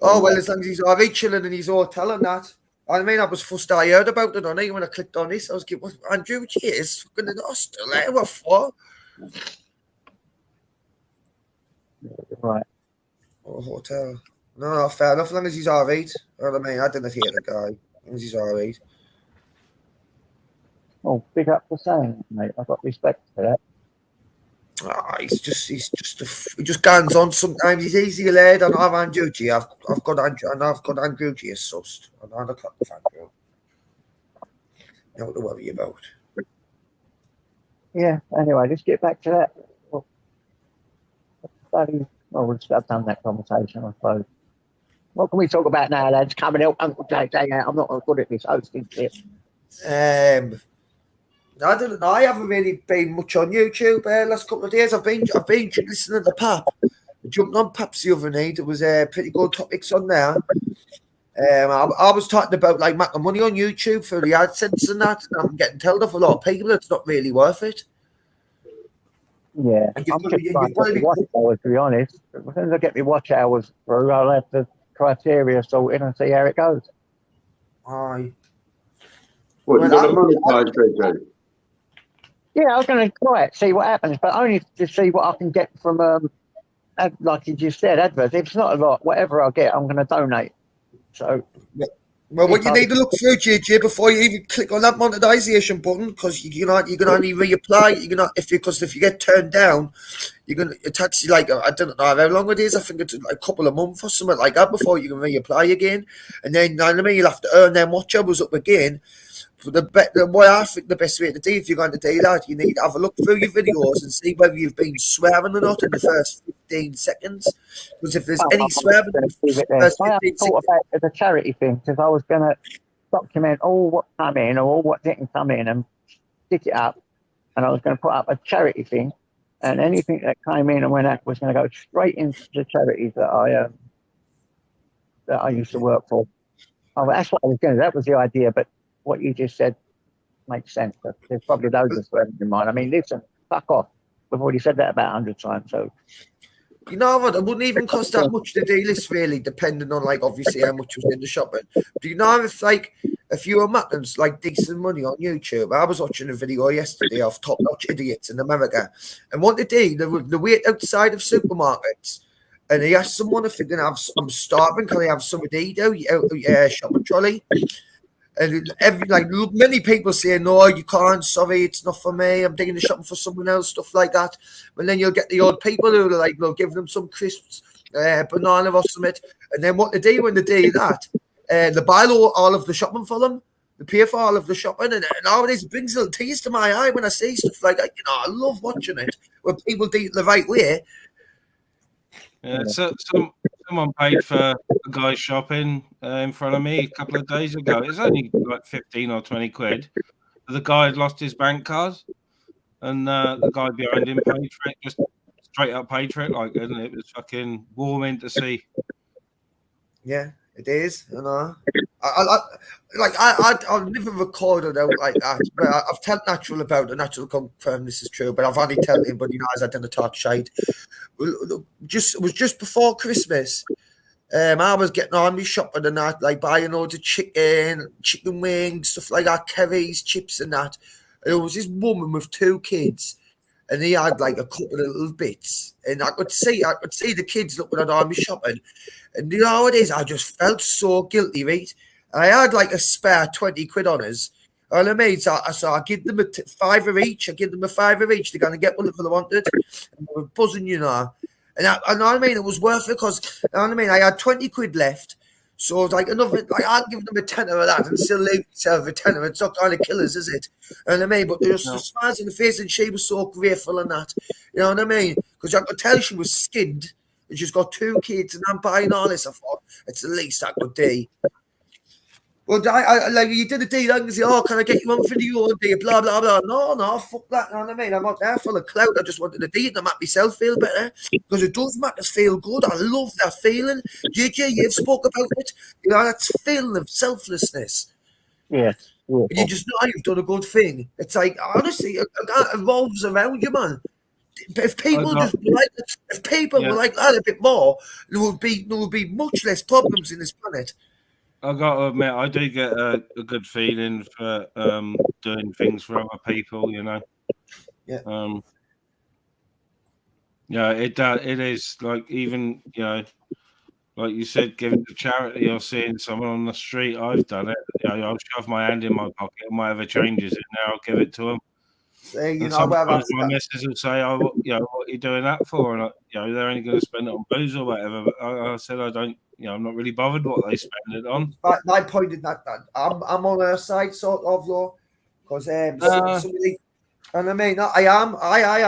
Oh, well, as long as he's alright chilling in his hotel and that. I mean, I was first I heard about it on it when I clicked on this. I was like, Andrew J is fucking in the hostel. What for? Right. Oh, hotel. No, fair enough. As long as he's alright. You know what I mean? I didn't hear the guy. As long as he's alright. Oh, big up for saying, mate. I've got respect for that. He just gangs on sometimes. He's easy lad. And I've Andrew G. I've got Andrew G as sussed. And I'm a club fan. Nothing to worry about. Yeah. Anyway, let's get back to that. Well, we've done that conversation, I suppose. What can we talk about now, lads? Coming out, Uncle JJ out. I'm not good at this hosting shit. I don't know. I haven't really been much on YouTube last couple of days. I've been listening to Pap. I jumped on Pap's the other night. There was pretty good topics on there. I was talking about like making money on YouTube for the AdSense and that. And I'm getting told off a lot of people it's not really worth it. Yeah, I'm just trying to watch hours, to be honest. As soon as I get my watch hours through, I'll have the criteria sorted and see how it goes. Aye. What, you got to monetize, JJ? Yeah, I was going to try it, see what happens, but only to see what I can get from, like you just said, adverts. If it's not a lot, whatever I get, I'm going to donate. So, well, what you need to look through, JJ, before you even click on that monetization button, because you can only reapply. If you get turned down, it takes you like I don't know how long it is. I think it's like a couple of months or something like that before you can reapply again, and then you'll have to earn them watch hours up again. what I think the best way to do if you're going to do that, you need to have a look through your videos and see whether you've been swearing or not in the first 15 seconds. Because if there's any swearing in the first I 15 thought seconds, about it as a charity thing because I was going to document all what come in or all what didn't come in and stick it up. And I was going to put up a charity thing, and anything that came in and went out was going to go straight into the charities that I used to work for. Oh, that's what I was going to. That was the idea, but what you just said makes sense. There's probably loads of swearing in mine. I mean, listen, fuck off. We've already said that about 100 times. So, you know what? It wouldn't even cost that much to do this, really, depending on, like, obviously how much was in the shop. But do you know if you were making like decent money on YouTube? I was watching a video yesterday of top-notch idiots in America, and what they do, they wait outside of supermarkets, and he asked someone if they can have. I'm starving. Can I have some of these out shopping trolley? And many people say, no, you can't. Sorry, it's not for me. I'm taking the shopping for someone else, stuff like that. But then you'll get the odd people who are like, they'll give them some crisps, banana or something. And then what they do when they do that, they buy all of the shopping for them. They pay for all of the shopping. And nowadays it brings a little tears to my eye when I see stuff like that. You know, I love watching it when people do it the right way. Yeah, so someone paid for a guy shopping in front of me a couple of days ago. It was only like 15 or 20 quid. The guy had lost his bank card, and the guy behind him paid for it, just straight up paid for it, and it was fucking warming to see. Yeah, it is. You know, I've never recorded out like that, but I've told Natural about it. Natural confirm this is true, but I've only told him, but he knows I didn't talk shite. It was just before Christmas. I was getting on me shopping and that, like buying loads of chicken wings, stuff like that, curries, chips and that. And there was this woman with 2 kids, and he had like a couple of little bits, and I could see the kids looking at all me shopping, and you know how it is. I just felt so guilty, right? And I had like a spare 20 quid on us. You know what I mean? So I give them a fiver each. I give them a fiver each. They're going to get whatever they wanted. And they were buzzing, you know. And I know what I mean? It was worth it because, you know what I mean? I had 20 quid left. So it's like another, like I'd give them a tenner of that and still leave myself a tenner. It's not kind of killers, is it? You know what I mean? But there's just smiles in the face and she was so grateful and that. You know what I mean? Because I could tell she was skinned and she's got 2 kids and I'm buying all this. I thought, it's the least I could do. Well, I like you did a deal and say, oh, can I get you on video and do blah blah blah? No, fuck that. You know what I mean? I'm not there for the clout. I just wanted to do it to make myself feel better because it does make us feel good. I love that feeling. JJ, you've spoke about it. You know, that's feeling of selflessness. yeah. And you just know you've done a good thing. It's like honestly, it revolves around you, man. If people were like that a bit more, there would be much less problems in this planet. I got to admit, I do get a good feeling for doing things for other people. You know. Yeah. Yeah, it is like even like you said, giving to charity or seeing someone on the street. I've done it. I'll shove my hand in my pocket and whatever changes in there, I'll give it to them. And sometimes my missus will say, "Oh, what are you doing that for?" And they're only going to spend it on booze or whatever. But I said, I don't. I'm not really bothered what they spend it on. My point is that I'm on her side, sort of, though, because somebody, and I mean, I am,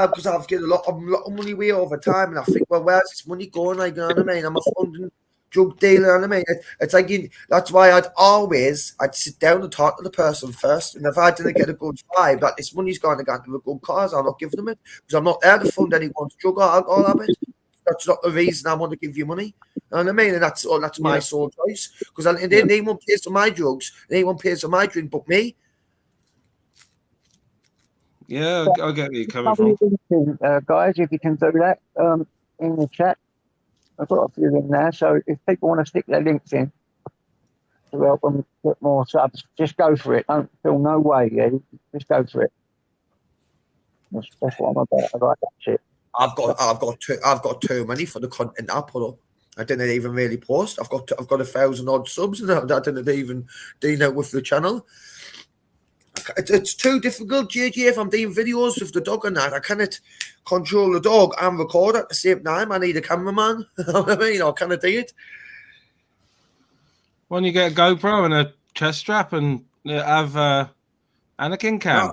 because I've given a lot of money away over time, and I think, well, where's this money going? Like, you know what I mean? I'm a funding drug dealer, and I mean, it's like that's why I'd sit down and talk to the person first, and if I didn't get a good vibe that this money's going to go to a good cause, I'll not give them it because I'm not there to fund anyone's drug or alcohol habit. That's not the reason I want to give you money. You know what I mean? And that's my sole choice. Because anyone pays for my drugs, anyone pays for my drink but me. Yeah, I get where you're coming from. Guys, if you can do that in the chat. I've got a few in there. So if people want to stick their links in to help them get more subs, just go for it. Don't feel no way, yeah. Just go for it. That's what I'm about. I like that shit. I've got too many for the content I put up. I didn't even really post. I've got 1,000 odd subs, and I didn't even deal out with the channel. It's too difficult, JJ. If I'm doing videos with the dog and that, I cannot control the dog and record at the same time. I need a cameraman. You know what I mean? I cannot do it. Why don't you get a GoPro and a chest strap and have Anakin can.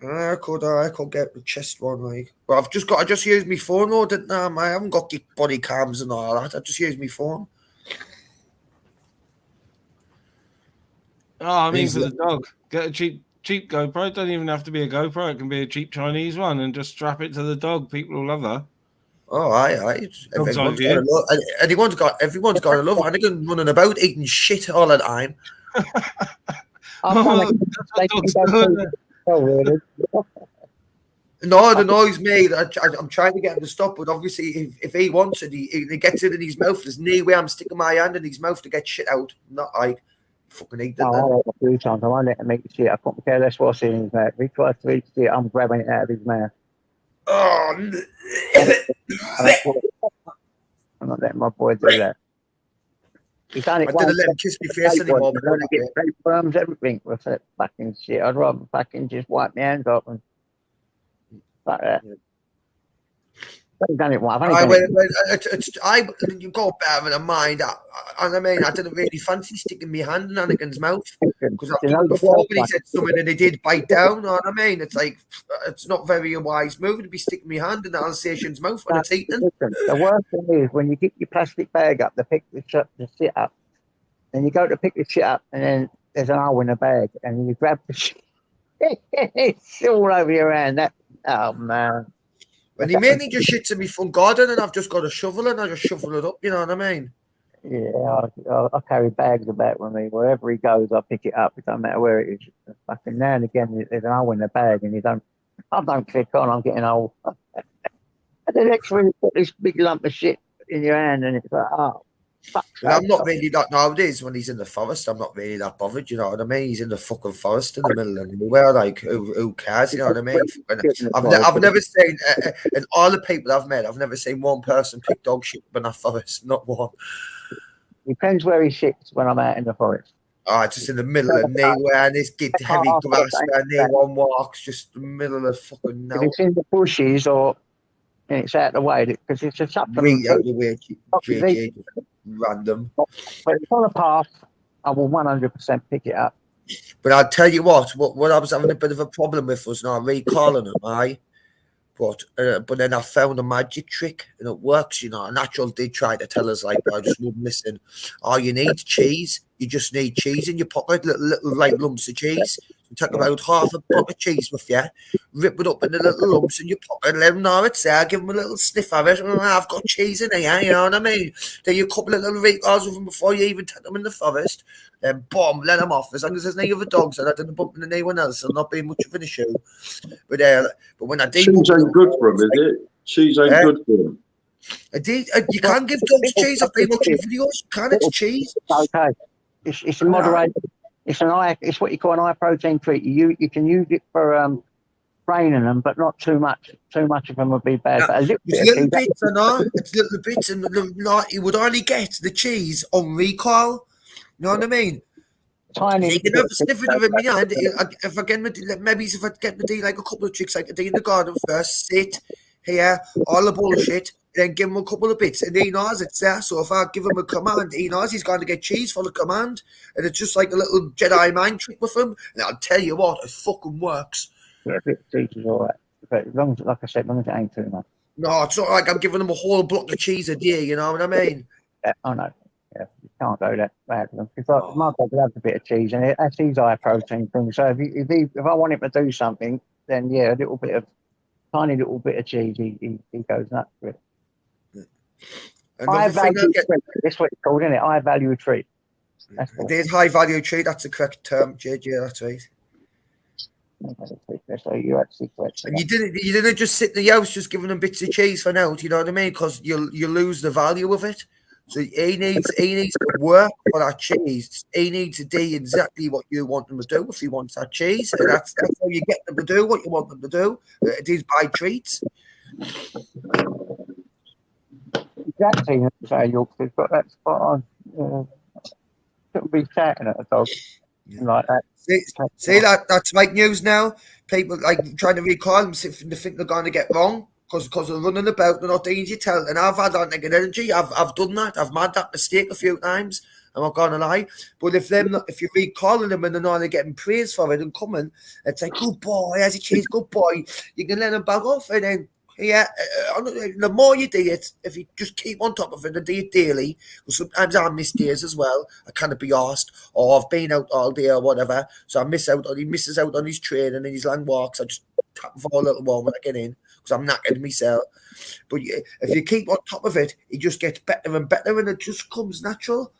I could get the chest one, like. But I just used my phone, though, didn't I? I haven't got the body cams and all that. I just used my phone. Oh, I mean, for the dog, get a cheap GoPro. It don't even have to be a GoPro. It can be a cheap Chinese one, and just strap it to the dog. People will love her. Oh, aye. Everyone's got to love Anakin running about eating shit all the time. No, it annoys me. I'm trying to get him to stop, but obviously, if he wants it, he gets it in his mouth. There's no way I'm sticking my hand in his mouth to get shit out. Not like fucking eat that. Oh, a few times I won't let him eat the shit. I couldn't care less what's in his mouth. If he tries to eat shit, I'm grabbing it out of his mouth. Oh, I'm not letting my boy do that. He's done it. I didn't let him kiss me face anymore. He's going to get worms, everything with that fucking shit. I'd rather fucking just wipe my hands off and like that. I've done it once. You've got better than mind. I mean, I didn't really fancy sticking my hand in Anakin's mouth because I've done it before when he said something and he did bite down. You know what I mean? It's like, it's not very a wise move to be sticking my hand in the Alsatian's mouth when it's eating. The worst thing is when you get your plastic bag up to pick the shit up, and you go to pick the shit up, and then there's an hole in the bag, and you grab the shit. It's all over your hand. Oh, man. When he mainly just shits in me front garden and I've just got a shovel and I just shovel it up, you know what I mean? Yeah, I carry bags about with me. Wherever he goes, I pick it up. It doesn't matter where it is. Fucking now and again, there's an hole in the bag and I don't click on, I'm getting old. And the next one, you put this big lump of shit in your hand and it's like, oh, fuck. I'm not really that nowadays when he's in the forest. I'm not really that bothered, you know what I mean? He's in the fucking forest in the middle of nowhere. Like, who cares, you know what I mean? I've never seen, in all the people I've met, I've never seen one person pick dog shit up in that forest. Not one. Depends where he shits when I'm out in the forest. Oh, just in the middle of nowhere, and this get heavy grass where no one walks, just the middle of the fucking If it's in the bushes or and it's out of the way, because it's a supplement. Really out of the way, random. But if it's on a path, I will 100% pick it up. But I'll tell you what I was having a bit of a problem with was not recalling them, aye. But then I found a magic trick and it works, you know. A natural did try to tell us, like, but I just wouldn't listen. Oh, you need cheese. You just need cheese in your pocket, little like lumps of cheese. You take about half a block of cheese with you, rip it up in the little lumps in your pocket, let them know it's there, give them a little sniff of it. Oh, I've got cheese in here, you know what I mean? Then you couple of little recalls with them before you even take them in the forest. Then boom, let them off. As long as there's no other dogs and I didn't bump into anyone else, there'll not be much of an issue. But when I did, cheese ain't good for them, is it? Cheese ain't good for them. You can't give dogs cheese. I've been watching videos. You can't. It's cheese. Okay. It's a moderated. It's it's what you call an high protein treat. You can use it for training them, but not too much. Too much of them would be bad. But It's little bits, I know. It's little bits, and you would only get the cheese on recall. You know what I mean? Tiny. You can have a sniff of it in my hand. If I get the D like a couple of tricks, like a D in the garden first, sit here, all the bullshit. Then give him a couple of bits, and he knows it's there. So if I give him a command, he knows he's going to get cheese for the command, and it's just like a little Jedi mind trick with him. And I'll tell you what, it fucking works. Yeah, a bit of cheese is all right, but as long as, like I said, as long as it ain't too much. No, it's not like I'm giving him a whole block of cheese a day. You know what I mean? Yeah, I know. Yeah, you can't go that bad with them. Because like, my dog loves a bit of cheese, and that's his high protein thing. So if I want him to do something, then yeah, tiny little bit of cheese, he goes nuts with it. High value treat. That's what it's called, isn't it? High value treat. There's high value treat. That's the correct term, JJ. That's right. So you actually correct. And you didn't just sit in the house just giving them bits of cheese for now. You know what I mean? Because you lose the value of it. So he needs to work for that cheese. He needs to do exactly what you want them to do if he wants that cheese. And that's how you get them to do what you want them to do. It is by treats. Exactly. So Yorkshire's got that spot on. Shouldn't be shouting at a dog like that. See that's fake news now. People like trying to recall them, they think they're going to get wrong because they're running about, they're not doing your tell, and I've had that negative energy. I've done that. I've made that mistake a few times. I'm not gonna lie. But if you read calling them and they're not getting praise for it and coming, it's like, good boy, as a cheese, good boy. You can let them back off, and then the more you do it, if you just keep on top of it and do it daily, because sometimes I miss days as well. I can't be asked, or I've been out all day or whatever, so he misses out on his training and his long walks. I just tap him for a little while when I get in, because I'm knackered myself. But if you keep on top of it, it just gets better and better, and it just comes natural.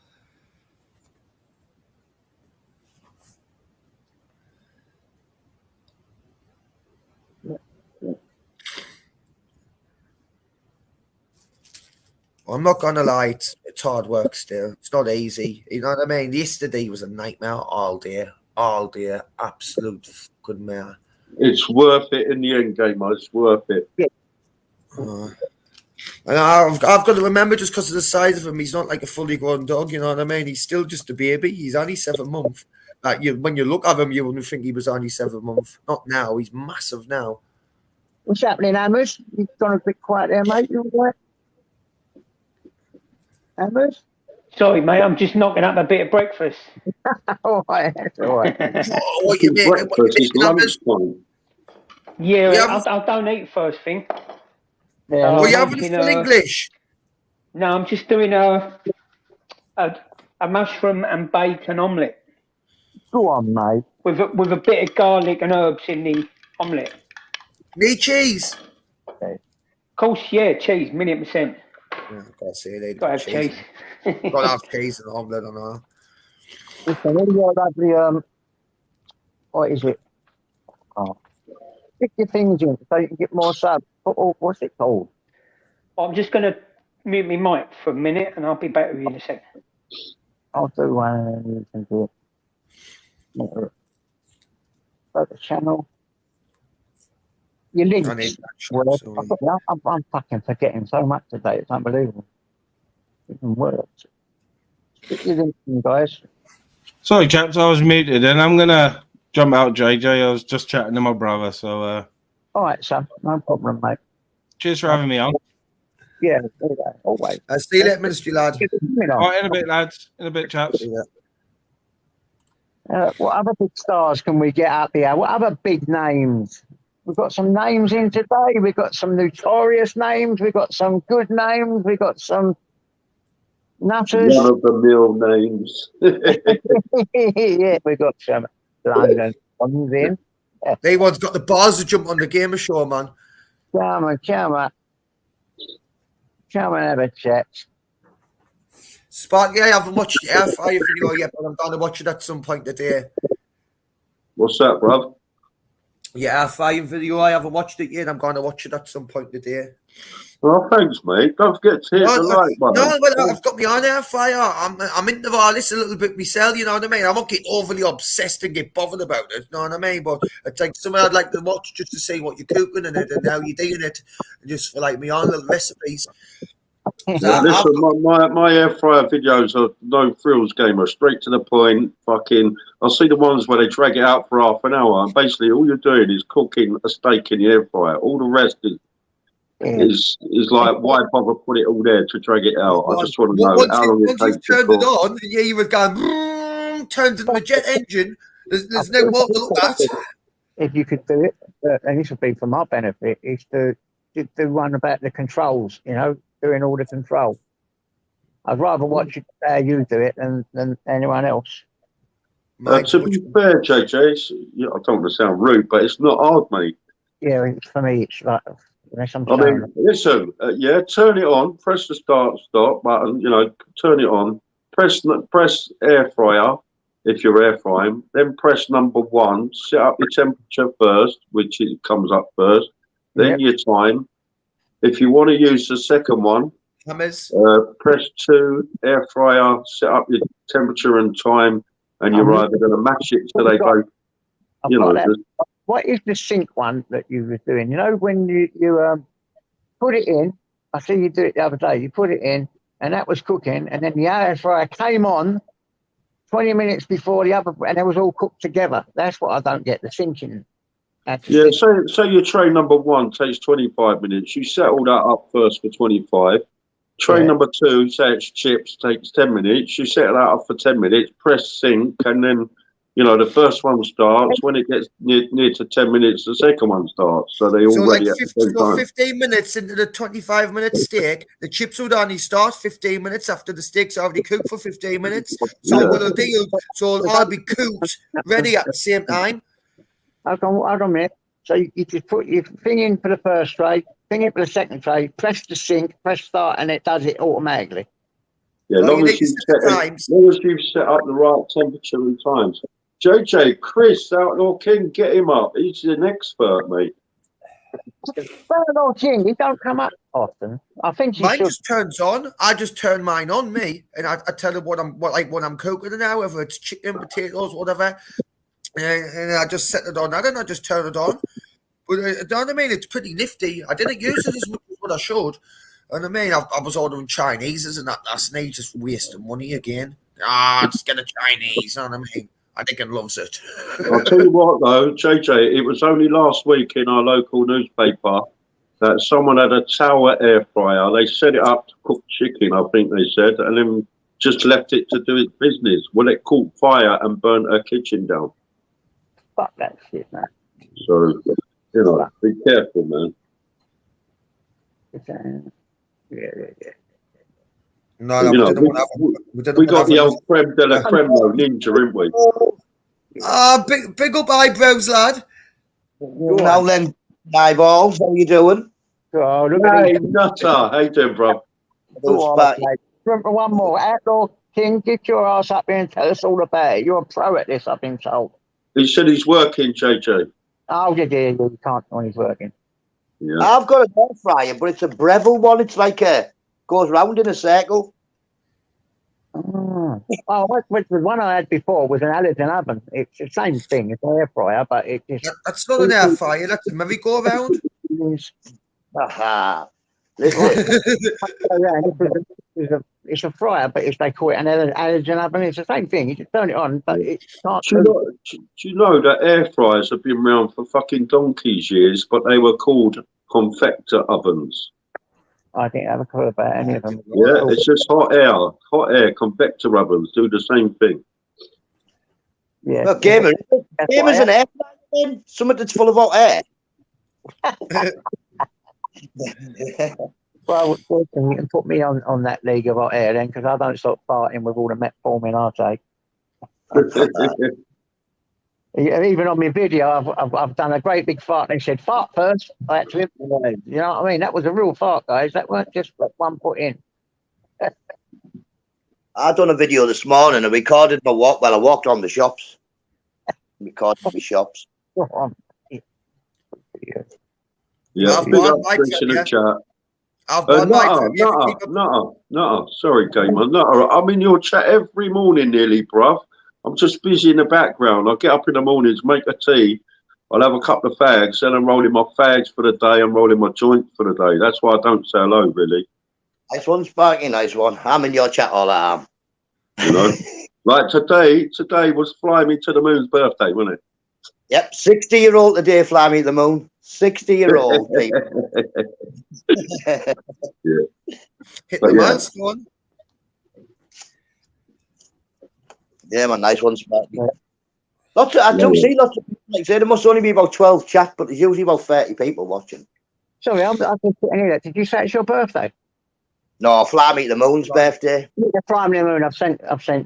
I'm not gonna lie, it's hard work still. It's not easy. You know what I mean? Yesterday was a nightmare all day, absolute fucking mare. It's worth it in the end game, mate. It's worth it. And I've got to remember, just because of the size of him, he's not like a fully grown dog. You know what I mean? He's still just a baby. He's only 7 months. When you look at him, you wouldn't think he was only 7 months. Not now. He's massive now. What's happening, Amos? You've gone a bit quiet there, mate. You all right? Amos? Sorry, mate, I'm just knocking up a bit of breakfast. All right, that's all right. What you mean? Breakfast is lunchtime. Yeah, I don't eat first thing. Yeah, What you having full English? No, I'm just doing a mushroom and bacon omelette. go on, mate. With a bit of garlic and herbs in the omelette. Need cheese? Of course, yeah, cheese, 1,000,000%. Yeah, gotta say they Gotta have cheese. Gotta have cheese and omelette on that. Listen, what do you like the what is it? Oh. Stick your things in so you can get more sub. What's it called? I'm just gonna mute my mic for a minute and I'll be back with you in a second. I'll do one and you can do it. Go to the channel. Your links. I'm fucking forgetting so much today. It's unbelievable. It even works. Stick your links in, guys. Sorry, chaps, I was muted, and I'm gonna jump out, JJ. I was just chatting to my brother, so. All right, son. No problem, mate. Cheers for having me on. Yeah, always. See you later, Ministry lad. All right, in a bit, lads. In a bit, chaps. What other big stars can we get out there? What other big names? We've got some names in today. We've got some notorious names. We've got some good names. We've got some nutters. One of the mill names. Yeah, we've got some London ones in. They one's got the bars to jump on the gamer show, man. Come on. Come and have a chat. Sparky, I haven't watched the Air Fryer video yet, but I'm going to watch it at some point today. What's that, bruv? Yeah, Air Fryer video, I haven't watched it yet. I'm going to watch it at some point today. Well, thanks, mate. Don't forget to hit the like button. No, but I've got my own Air Fryer. I'm into all this a little bit myself, you know what I mean? I won't get overly obsessed and get bothered about it, you know what I mean? But it's like something I'd like to watch just to see what you're cooking in it and how you're doing it, and just for like my own little recipes. Yeah, listen, my air fryer videos are no frills gamer, straight to the point. Fucking, I see the ones where they drag it out for half an hour, and basically all you're doing is cooking a steak in the air fryer. All the rest is like, why bother put it all there to drag it out? I just want to know how long it takes to cook. Once you've turned it on, yeah, you were going, turned into the jet engine. There's no more to look at. If you could do it, and this would be for my benefit, is to do one about the controls, you know, doing all the control. I'd rather watch how you do it than anyone else. To be fair, JJ, I don't want to sound rude, but it's not hard, mate. Yeah, for me, it's like, I mean, listen, turn it on, press the stop button, you know, turn it on, press air fryer if you're air frying, then press number 1, set up your temperature first, which it comes up first, then your time. If you want to use the second one, press 2, air fryer, set up your temperature and time, and you're either going to match it so they both, you know. What is the sync one that you were doing? You know, when you put it in, I see you do it the other day, you put it in, and that was cooking, and then the air fryer came on 20 minutes before the other, and it was all cooked together. That's what I don't get, the syncing. Yeah, so your train number 1 takes 25 minutes. You set all that up first for 25. Train number 2, say it's chips, takes 10 minutes. You set that up for 10 minutes, press sync, and then, the first one starts. When it gets near to 10 minutes, the second one starts. So they all ready at the same time. 15 minutes into the 25-minute steak, the chips will only start 15 minutes after the steak's already cooked for 15 minutes. So I'll be cooked, ready at the same time. Hold on a minute. So you just put your thing in for the first tray, thing in for the second tray, press the sync, press start, and it does it automatically. Yeah, as long as you've set up the right temperature and times. JJ, Chris, Outlaw King, get him up. He's an expert, mate. Outlaw King, he don't come up often. I think mine just turns on. I just turn mine on, me, and I tell him what I'm cooking now, whether it's chicken, potatoes, whatever. And I just set it on. I don't know, just turn it on. But you know what I mean? It's pretty nifty. I didn't use it as much as what I should. You know what I mean? I was ordering Chinese and that last night, just wasting money again. Just get a Chinese. You know what I mean? I think it loves it. I'll tell you what, though, JJ, it was only last week in our local newspaper that someone had a Tower air fryer. They set it up to cook chicken, I think they said, and then just left it to do its business. Well, it caught fire and burnt her kitchen down. Fuck that shit, man. So, be careful, man. Yeah. No, we got the old creme de la creme ninja, haven't we? Big up eyebrows, lad. Now then, eyeballs, how you doing? Oh, look hey, Nutter. How you doing, bro? One more. Outlaw King, get your ass up here and tell us all about it. You're a pro at this, I've been told. He said he's working, JJ. Oh, yeah, you can't when he's working. Yeah. I've got an air fryer, but it's a Breville one. It's like goes round in a circle. Oh, which the one I had before was an halogen oven. It's the same thing. It's an air fryer, but it just... That's not an air fryer. That's a merry-go-round. Aha. Listen. It's a fryer, but they call it an halogen oven. It's the same thing. You just turn it on, but it can't... Do you know that air fryers have been around for fucking donkey's years, but they were called convector ovens? I think I haven't heard about any of them. Yeah, it's just hot air. Convector ovens do the same thing. Yeah. Well, gamers an air fryer, something that's full of hot air. Well, you can put me on that league of hot air then, because I don't stop farting with all the metformin I take. Even on my video, I've done a great big fart. They said, fart first. I had to improvise. You know what I mean? That was a real fart, guys. That weren't just one put in. I done a video this morning. I recorded my walk. Well, I walked on the shops. Recorded my shops. Yeah, big up Chris in the chat. No. Sorry, Gamer. No, I'm in your chat every morning nearly, bruv. I'm just busy in the background. I'll get up in the mornings, make a tea. I'll have a couple of fags, then I'm rolling my fags for the day. I'm rolling my joint for the day. That's why I don't say hello, really. Nice one, Sparky. Nice one. I'm in your chat all the time. You know, like today was Fly Me to the Moon's birthday, wasn't it? Yep, 60-year-old today, Fly Me to the Moon. 60-year-old. Yeah. Hit the milestone. Yeah, man, nice one, Sparky. I do see lots of people, like I say, there must only be about 12 chats, but there's usually about 30 people watching. Sorry, I didn't put any of that. Did you say it's your birthday? No, Fly Me to the Moon's birthday. The Fly Me to the Moon, I've sent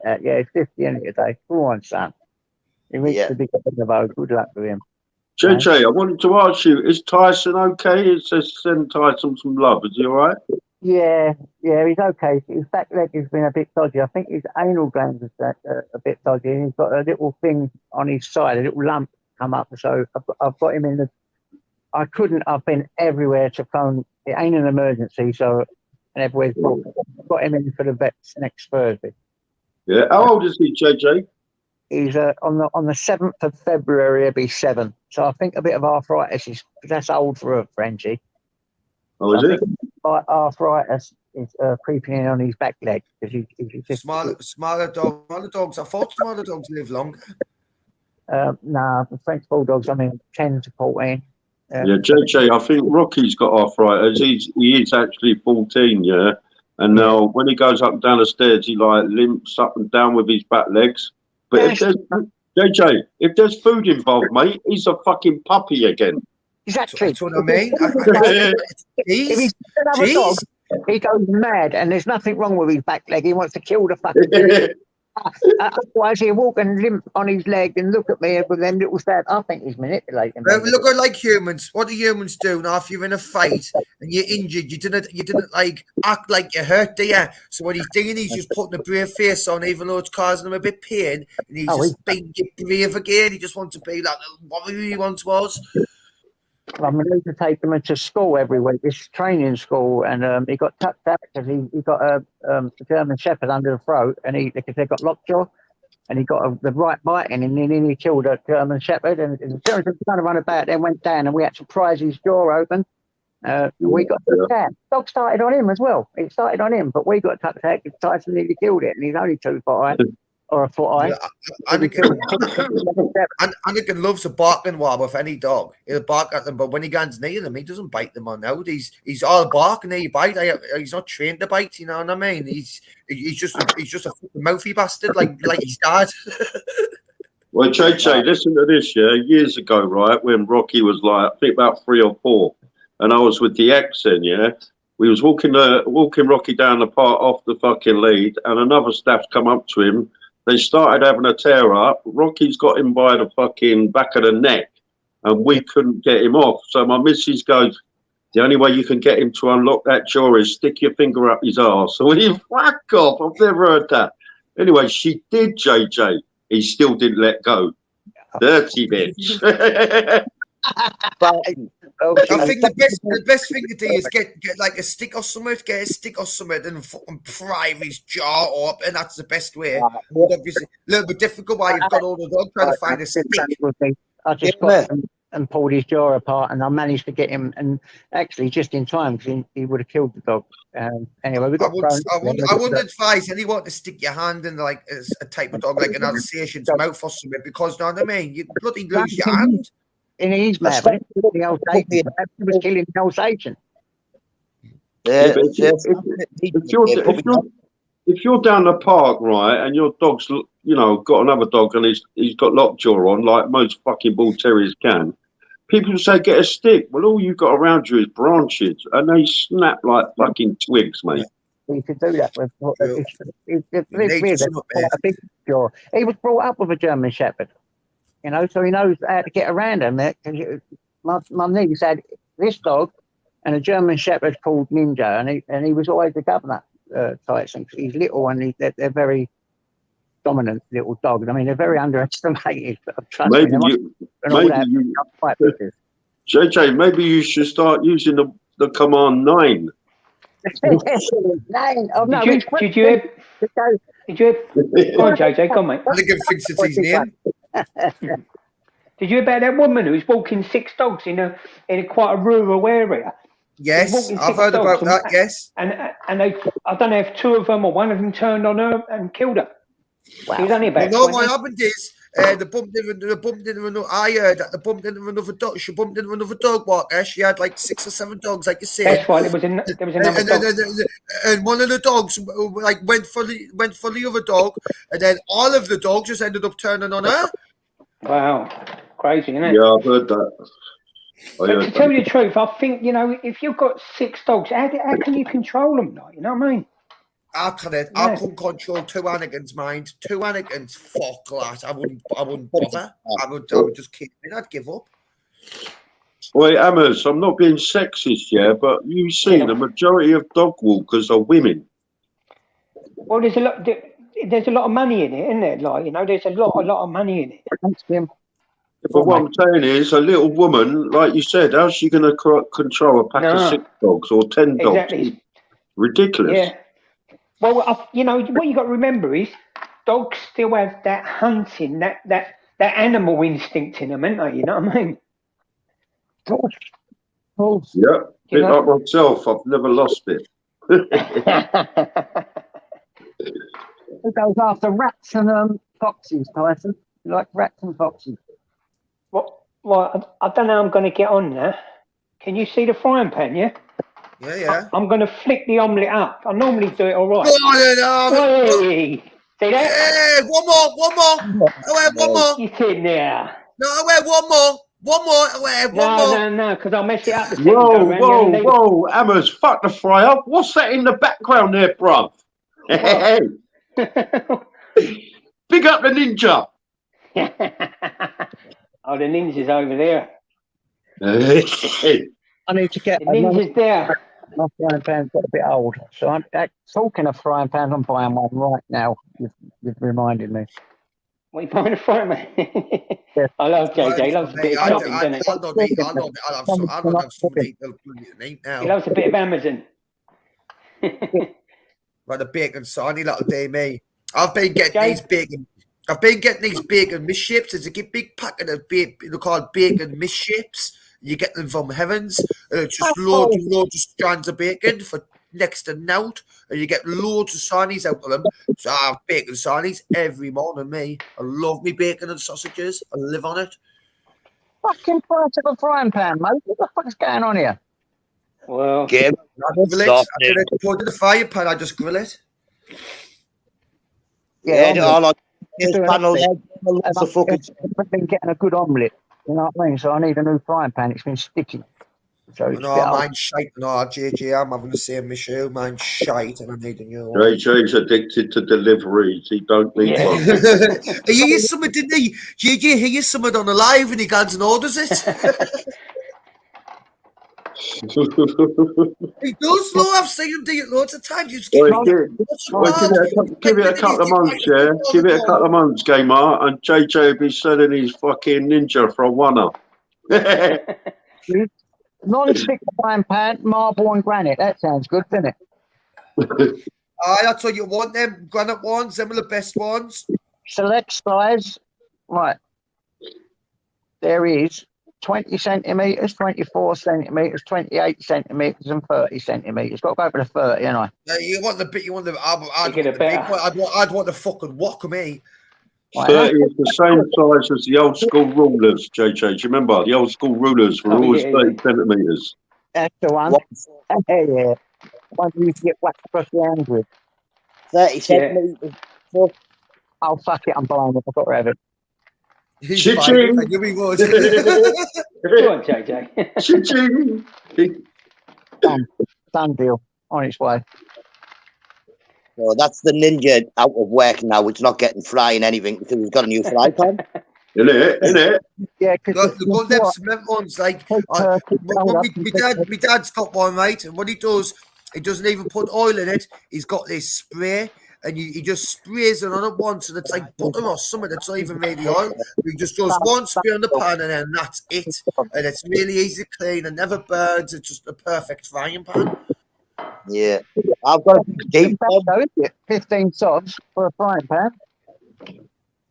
that. Yeah, it's 50 in it today. Come on, son. He reached the big end of the road. Good luck with him. JJ, I wanted to ask you, is Tyson okay? It says send Tyson some love. Is he all right? Yeah, he's okay. His back leg has been a bit dodgy. I think his anal glands is a bit dodgy. He's got a little thing on his side, a little lump come up. So I've got him in the... I've been everywhere to phone. It ain't an emergency, so... And everywhere's got him in for the vets next Thursday. Yeah. How old is he, JJ? He's on the 7th of February, he'll be 7. So I think a bit of arthritis that's old for a Frenchie. Oh, is it? Arthritis is creeping in on his back leg because he's just smaller dogs. I thought smaller dogs live longer. Nah, the French Bulldogs, I mean, 10 to 14. Yeah, JJ, I think Rocky's got arthritis. He is actually 14, yeah. And now when he goes up and down the stairs, he like limps up and down with his back legs. But if there's JJ, if there's food involved, mate, he's a fucking puppy again. Exactly. That's what I mean. If he's another dog, he goes mad, and there's nothing wrong with his back leg. He wants to kill the fucking thing. Otherwise, he'll walk and limp on his leg and look at me with them little stab. I think he's manipulating me. Look at like humans. What do humans do now? If you're in a fight and you're injured, you didn't like act like you're hurt, do you? So what he's doing, he's just putting a brave face on, even though it's causing him a bit pain, and he's just being brave again. He just wants to be like what he once was. I need to take him into school every week. This training school, and he got tucked out because he got a German Shepherd under the throat, and because they got lockjaw, and he got the right biting, and then he killed a German Shepherd, and the German Shepherd kind of run about, then went down, and we had to prise his jaw open. We got tucked out. Dog started on him as well. It started on him, but we got tucked out because Tyson nearly killed it, and he's only 2 foot high. Or a foot high. Anakin loves to bark and wobble with any dog. He'll bark at them, but when he gets near them, he doesn't bite them on out. He's all bark and he bite. He's not trained to bite. You know what I mean? He's just a mouthy bastard like his dad. Well, JJ, listen to this. Yeah, years ago, right when Rocky was like, I think about 3 or 4, and I was with the ex then. Yeah, we was walking Rocky down the park off the fucking lead, and another staff's come up to him. They started having a tear up. Rocky's got him by the fucking back of the neck, and we couldn't get him off. So my missus goes, the only way you can get him to unlock that jaw is stick your finger up his arse. So he fuck off. I've never heard that. Anyway, she did, JJ. He still didn't let go. Dirty bitch. But I think the best thing to do is get like a stick or something, and fucking pry his jaw up, and that's the best way. Obviously, a little bit difficult while you've got all the dog trying to find a stick. I just got him and pulled his jaw apart, and I managed to get him, and actually just in time because he would have killed the dog. Anyway, we got. I wouldn't advise anyone to stick your hand in like a type of dog like an Alsatian's mouth or something, because you know what I mean, you bloody lose your hand. In his mouth, he was killing the Alsatian. Yeah, if you're down the park, right, and your dog's, got another dog and he's got lockjaw on, like most fucking bull terriers can, people say get a stick. Well, all you've got around you is branches, and they snap like fucking twigs, mate. You could do that with a big jaw. He was brought up with a German Shepherd. So he knows how to get around him. My niece had this dog and a German Shepherd called Ninja, and he was always the governor, Tyson, because he's little and they're very dominant little dogs. I mean, they're very underestimated. JJ, maybe you should start using the command 9. 9. Oh, no, did you go on, JJ, come on, mate. Look at fix his name. Did you hear about that woman who was walking 6 dogs in a quite a rural area? Yes, I've heard about that. Yes, and I don't know if 2 of them or 1 of them turned on her and killed her. Wow. It was only about. What happened is they bumped into another. I heard that they bumped into another dog. She bumped into another dog walker. She had like 6 or 7 dogs, like you said. That's right. There was another dog. And one of the dogs like went for the other dog, and then all of the dogs just ended up turning on her. Wow, crazy, isn't it? Yeah, I've heard that. But to tell you the truth, I think if you've got 6 dogs, how can you control them? You know what I mean? I couldn't. Yeah. I couldn't control 2 Anakins, mind. 2 Anakins, fuck that. I wouldn't bother. I would just keep it. I'd give up. Wait, Amos, I'm not being sexist, yeah, but you see, the majority of dog walkers are women. Well, there's a lot of money in it, isn't there? There's a lot of money in it. But what I'm saying is, a little woman, like you said, how's she going to control a pack of 6 dogs or 10 dogs? Exactly. Ridiculous. Yeah. Well, what you got to remember is dogs still have that hunting, that animal instinct in them, ain't they? You know what I mean? Yeah, bit like myself. I've never lost it. Who goes after rats and foxes, Tyson? like rats and foxes. Well, I don't know how I'm going to get on now. Can you see the frying pan, yeah? Yeah. I'm going to flick the omelette up. I normally do it all right. No. Hey, see that? Hey, one more. One more. Get in there. No, one more. One more. No, because I'll mess it up the second go round. Whoa, Hammers, fuck the fryer. What's that in the background there, bruv? Hey, big up the ninja. Oh, the ninja's over there. I need to get The ninja's there. my frying pan's got a bit old. So I'm talking of frying pans, I'm buying one right now. You've reminded me. What are you buying a frying pan? Yeah. I love JJ. He loves a bit of shopping, doesn't he? I don't have somebody to eat now. He loves a bit of Amazon. Like the bacon sarnie, that'll do me. I've been getting these bacon misships. There's a big packet of they're called bacon misships. You get them from Heavens. Just loads and loads of strands of bacon for next to nout. And you get loads of sarnies out of them. So I have bacon sarnies every morning, me. I love me bacon and sausages. I live on it. Fucking price of a frying pan, mate. What the fuck's going on here? Well, Game. I put it in the fire pan, I just grill it. Yeah, I've been getting a good omelette. You know what I mean? So I need a new frying pan. It's been sticky. So it's mine's shite. No, JJ, I'm having the same issue. Mine's shite and I need a new one. JJ's addicted to deliveries. He don't need one. He hears something, didn't he? JJ hears something on the live and he goes and orders it. He does, though. I've seen him do it loads of times. Give it a couple of months, yeah. Give it a couple of months, Gamer, and JJ will be selling his fucking ninja for a $1. Non-stick frying pan, marble and granite. That sounds good, doesn't it? That's what you want, them granite ones. Them are the best ones. Select size. Right. There is 20 centimetres, 24 centimetres, 28 centimetres, and 30 centimetres. Got to go for the 30, ain't I? Yeah, you want the bit. You want the. I'd want the fucking wok of me. 30 is the same size as the old school rulers, JJ. Do you remember? The old school rulers were always 30 centimetres. That's the one. Yeah. One you get whacked across the hands with. 30 centimetres. Oh, fuck it. I'm buying it. I've got to have it. Ching! Go on, JJ. Ching! Done deal. On its way. So that's the ninja out of work now. It's not getting frying anything because he's got a new fry pan. Innit? Yeah, because the got them cement ones like my dad's got one, right? And what he does, he doesn't even put oil in it. He's got this spray, and he just sprays it on it once, and it's like butter or something. It's not even really oil. He just does one spray on the pan, and then that's it. And it's really easy to clean and never burns. It's just a perfect frying pan. Yeah, I've got a deep 15 sods for a frying pan.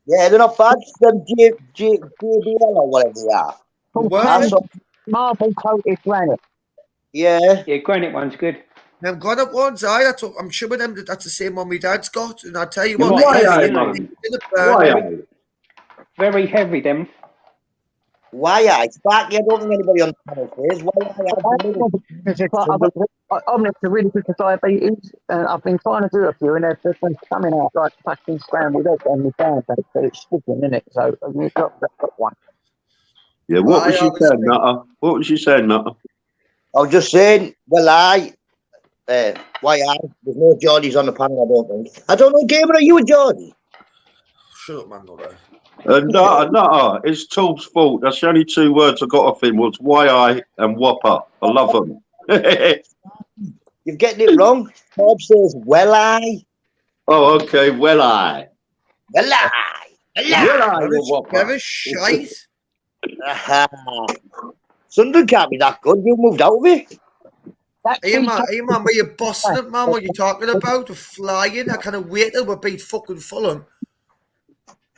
Yeah, they're not bad. Them JBL or whatever they are. Marble coated granite. Yeah, granite one's good. Them granite ones, I'm sure with them that's the same one my dad's got. And I tell you what, very heavy, them. Why it's back. I don't think anybody on the panel says I'm next to really good for diabetes, and I've been trying to do a few, and they're just coming out like fucking scrambled eggs on the pan, but it's sticking, isn't it? So I've got one. Yeah, what was you saying, Nutter? What was you saying, Nutter? I was just saying, there's no Geordies on the panel, I don't think. I don't know, Gamer, are you a Geordie? Shut up, man, Nutter. Nutter, it's Torb's fault. That's the only two words I got off him was YI and Whopper. I love them. You're getting it wrong. Torb says, well, I. Oh, okay, well, I. Well, I. Never shite. Sunderland can't be that good. You moved out of it. Hey, man, were you bossing it, man? What are you talking about? We're flying. I can't wait till we beat fucking Fulham.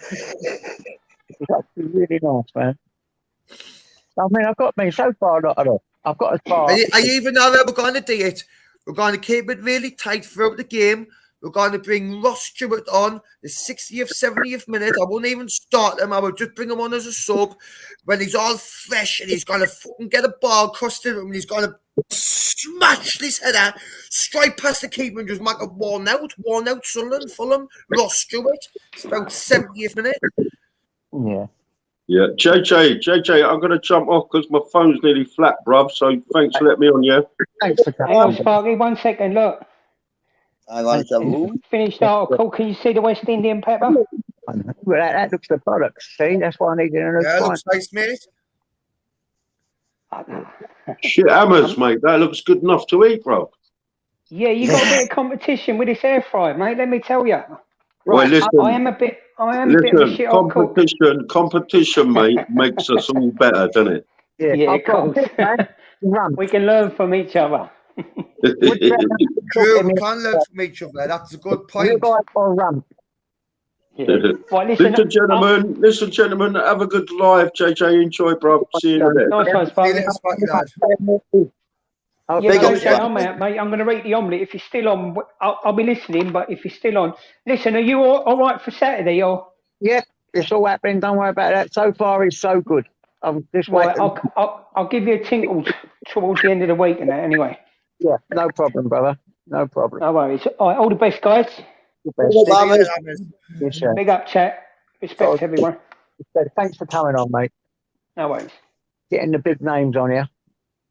It's actually really nice, man. I mean, I've got me so far, not at all. I've got as far. I even know that we're going to do it. We're going to keep it really tight throughout the game. We're going to bring Ross Stewart on the 60th, 70th minute. I won't even start him. I will just bring him on as a sub when he's all fresh and he's going to fucking get a ball across the room and he's going to smash this header straight past the keeper and just make a worn out Sunderland, Fulham, Ross Stewart. It's about 70th minute. Yeah. Yeah, JJ, I'm going to jump off because my phone's nearly flat, bruv. So thanks for letting me on, yeah? Thanks for Hang on, coming. Sparky, 1 second, look. Hang on, so Finished article. Can you see the West Indian pepper? Well, that looks the products. See, that's why I needed a new Yeah, phone. looks nice, mate. Shit hammers, mate. That looks good enough to eat, bro. Yeah, you got a bit of competition with this air fryer, mate. Let me tell you. Well, listen, I am a bit of a shit old cook. competition, mate, makes us all better, doesn't it? Yeah, I've got a cool. bit, man. Rum. We can learn from each other. True, we can learn from each other. That's a good You point. guys got rum. Yeah. Well, listen, Listen, gentlemen, have a good live. JJ, enjoy, bro. See you in a bit. nice one, See you Sparky. later, Sparky lad. Yeah, Big up, JJ, Sparky. I'm out, mate. I'm going to eat the omelette. If you're still on, I'll be listening, but if you're still on, listen, are you all right for Saturday? Or Yeah, it's all happening. Don't worry about that. So far, it's so good. I'm just right, waiting. I'll give you a tinkle towards the end of the week and that anyway. Yeah, no problem, brother. No problem. No worries. All the best, guys. The best. See you later, Hammers. Yes, sir. Big up, chat. Respect to everyone. Thanks for coming on, mate. No worries. Getting the big names on here.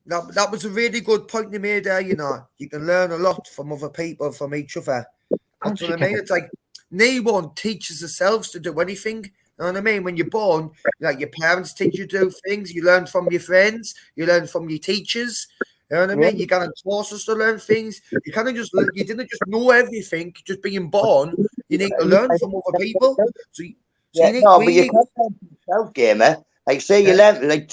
That was a really good point you made there, you know. You can learn a lot from other people, from each other. That's what I mean. It's like no one teaches themselves to do anything. You know what I mean? When you're born, like your parents teach you to do things, you learn from your friends, you learn from your teachers. You know what I mean? You got to force us to learn things. You didn't just know everything just being born. You need to learn from other people. So you need, but you can't learn from yourself, gamer. Like say you learn, like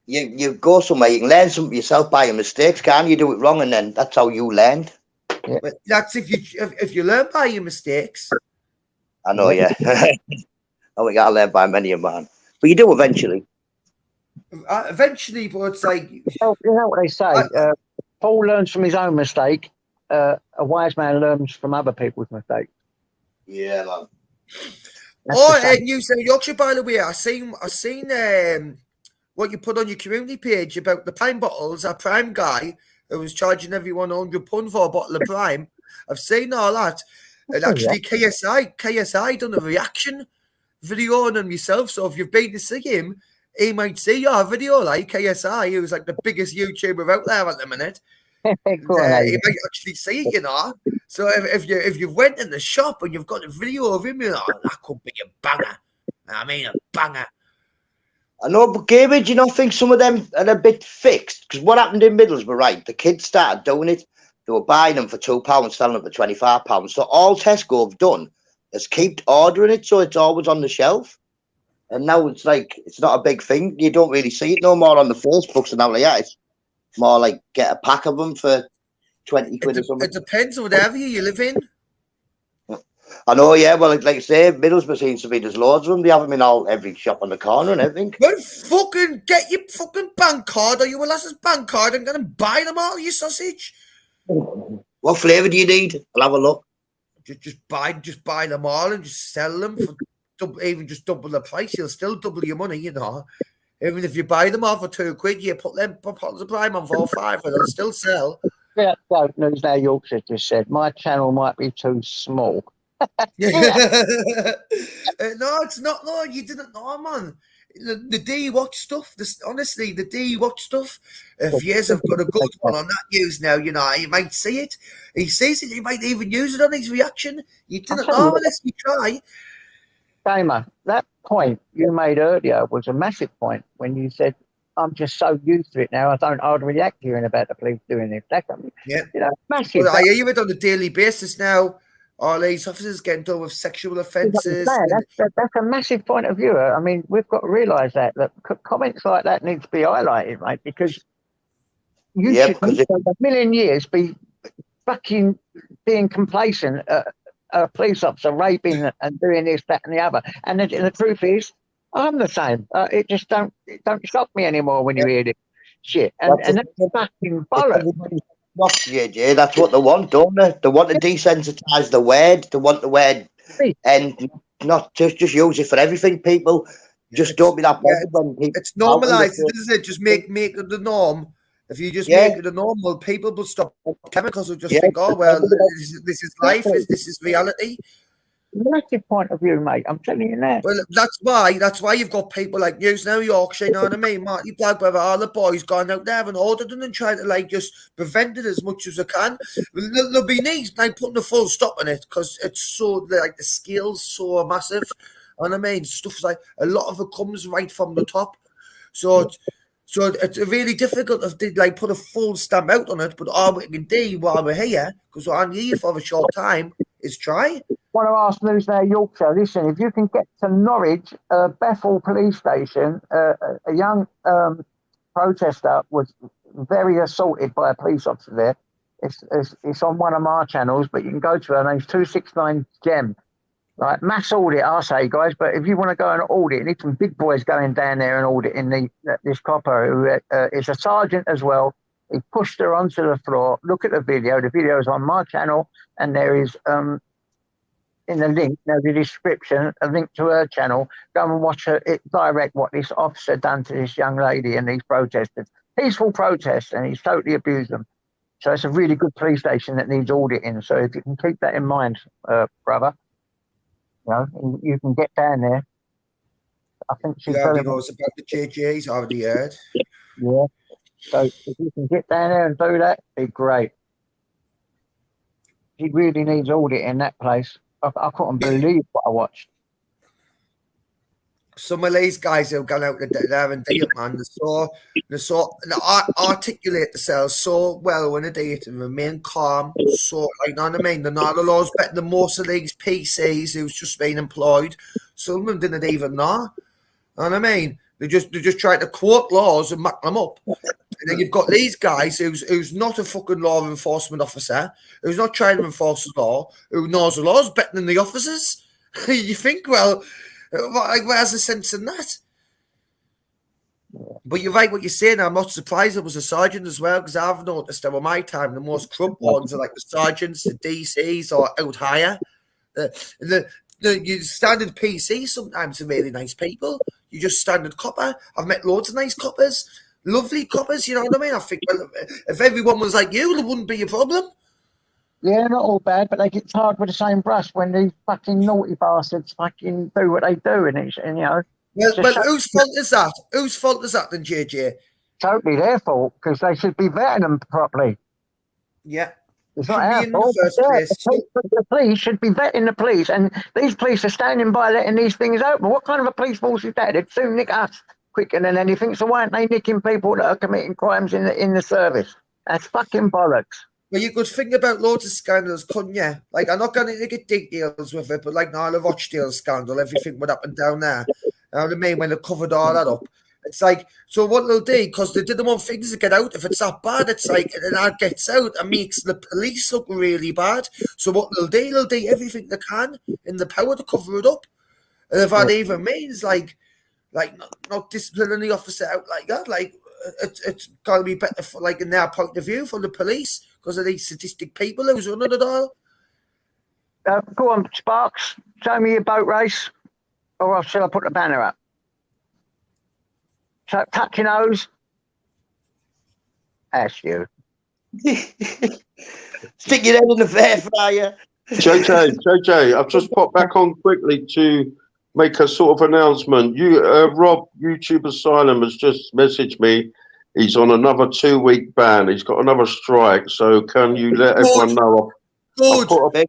you go somewhere, you can learn something yourself by your mistakes, can't you? Do it wrong, and then that's how you learned. But that's if you learn by your mistakes. I know, yeah. Oh, we gotta learn by many a man, but you do eventually. Eventually, but it's like You know what they say? Paul learns from his own mistake. A wise man learns from other people's mistakes. Yeah, man. And you said Yorkshire, by the way, I seen what you put on your community page about the Prime bottles. A Prime guy who was charging everyone £100 for a bottle of Prime. I've seen all that, and actually KSI done a reaction video on him yourself. So if you've been to see him, he might see your video, like KSI, who's like the biggest YouTuber out there at the minute. He might actually see it, you know. So if you went in the shop and you've got a video of him, you know, that could be a banger. I mean, a banger. I know, but Gabriel, do you not think some of them are a bit fixed? Because what happened in Middlesbrough, right? The kids started doing it. They were buying them for £2, selling them for £25. So all Tesco have done is keep ordering it, so it's always on the shelf. And now it's like it's not a big thing. You don't really see it no more on the Facebooks and all like that. It's more like get a pack of them for 20 quid or something. It depends on whatever you live in. I know, yeah. Well, like I say, Middlesbrough seems to be there's loads of them. They have them in every shop on the corner and everything. Well, fucking get your fucking bank card or your lasses bank card and go and buy them all, you sausage. What flavour do you need? I'll have a look. Just buy them all and just sell them for even just double the price. You'll still double your money, you know. Even if you buy them all for £2, you put them bottles of Prime on for £5, and they'll still sell. Yeah, news now. Yorkshire just said my channel might be too small. No, it's not. No, you didn't know, man. The day you watch stuff, honestly, the day you watch stuff, if years have got a good one on that news now, you know, you might see it. He sees it, he might even use it on his reaction. You didn't know unless you try. Gamer, that point you made earlier was a massive point when you said, I'm just so used to it now, I don't hardly react hearing about the police doing it. That's massive. Well, I hear it on a daily basis now. All these officers getting done with sexual offences. That's a massive point of view. I mean, we've got to realise that comments like that need to be highlighted, right? Because you should, for a million years, be fucking being complacent. A police officer raping and doing this, that, and the other. And the truth is, I'm the same. It just don't shock me anymore when you hear this shit. And that's fucking bollocks. not JJ. That's what they want, don't they? They want to desensitize the word. They want the word, and not just use it for everything. People just don't be that bothered when people. It's normalized, isn't it? Just make it the norm. If you just make it the norm, well, people will stop chemicals. Will just think, oh well, this is life. This is reality. Massive point of view, mate. I'm telling you now. Well, that's why you've got people like News Now Yorkshire, you know what I mean? Marty Blackbrother, all the boys gone out there and ordered them and trying to like just prevent it as much as they can. There'll be needs like putting a full stop on it because it's so like the scale's so massive. You know what I mean? Stuff's like a lot of it comes right from the top. So it's really difficult to like put a full stamp out on it, but all we can do while we're here, because we're only here for a short time, is try. Want to ask News Now Yorkshire, listen, if you can get to Norwich, Bethel police station, a young protester was very assaulted by a police officer there. It's on one of my channels, but you can go to her name's 269 Gem. Right, mass audit, I say, guys, but if you want to go and audit, you need some big boys going down there and auditing this copper who is a sergeant as well. He pushed her onto the floor. Look at the video. The video is on my channel, and there is in the link, the description, a link to her channel. Go and watch direct what this officer done to this young lady and these protesters. Peaceful protests, and he's totally abused them. So it's a really good police station that needs auditing. So if you can keep that in mind, brother, you know, you can get down there. I think she's already knows about the JJ's already heard. Yeah. So if you can get down there and do that, it'd be great. He really needs audit in that place. I couldn't believe what I watched. Some of these guys who've gone out there and date, man, they articulate themselves so well when they date and remain calm. So, you know what I mean? They're not the laws better than most of these PCs who's just been employed. Some of them didn't even know. You know what I mean? They just try to quote laws and muck them up. And then you've got these guys who's not a fucking law enforcement officer, who's not trying to enforce the law, who knows the laws better than the officers. You think, well, where's the sense in that? But you're right what you're saying. I'm not surprised it was a sergeant as well, because I've noticed over my time the most corrupt ones are like the sergeants, the DCs, or out higher. The standard PC sometimes are really nice people. You just standard copper. I've met loads of nice coppers, lovely coppers. You know what I mean? I think, well, if everyone was like you, there wouldn't be a problem. Yeah, not all bad, but they get tarred with the same brush when these fucking naughty bastards fucking do what they do, and you know. Well, whose fault is that? Whose fault is that then, JJ? Totally their fault, because they should be vetting them properly. Yeah. It's not our fault. The police should be vetting the police, and these police are standing by letting these things open. What kind of a police force is that? They'd soon nick us quicker than anything. So why aren't they nicking people that are committing crimes in the service? That's fucking bollocks. Well, you could think about loads of scandals, couldn't you? Like, I'm not going to get details with it, but like the Rochdale scandal, everything went up and down there. You know what I mean? When they covered all that up. It's like, so what they'll do, because they didn't want things to get out, if it's that bad, it's like, and that gets out and makes the police look really bad. So what they'll do everything they can in the power to cover it up. And if that even means, like not disciplining the officer out like that, like, it's got to be better, for, like, in their point of view, from the police, because of these sadistic people who's running it all. Go on, Sparks, show me your boat race, or else shall I put the banner up? So, touch your nose. That's you. Stick your head in the fair fryer. JJ, I've just popped back on quickly to make a sort of announcement. Rob, YouTube Asylum, has just messaged me. He's on another 2-week ban. He's got another strike. So can you let everyone know? JJ,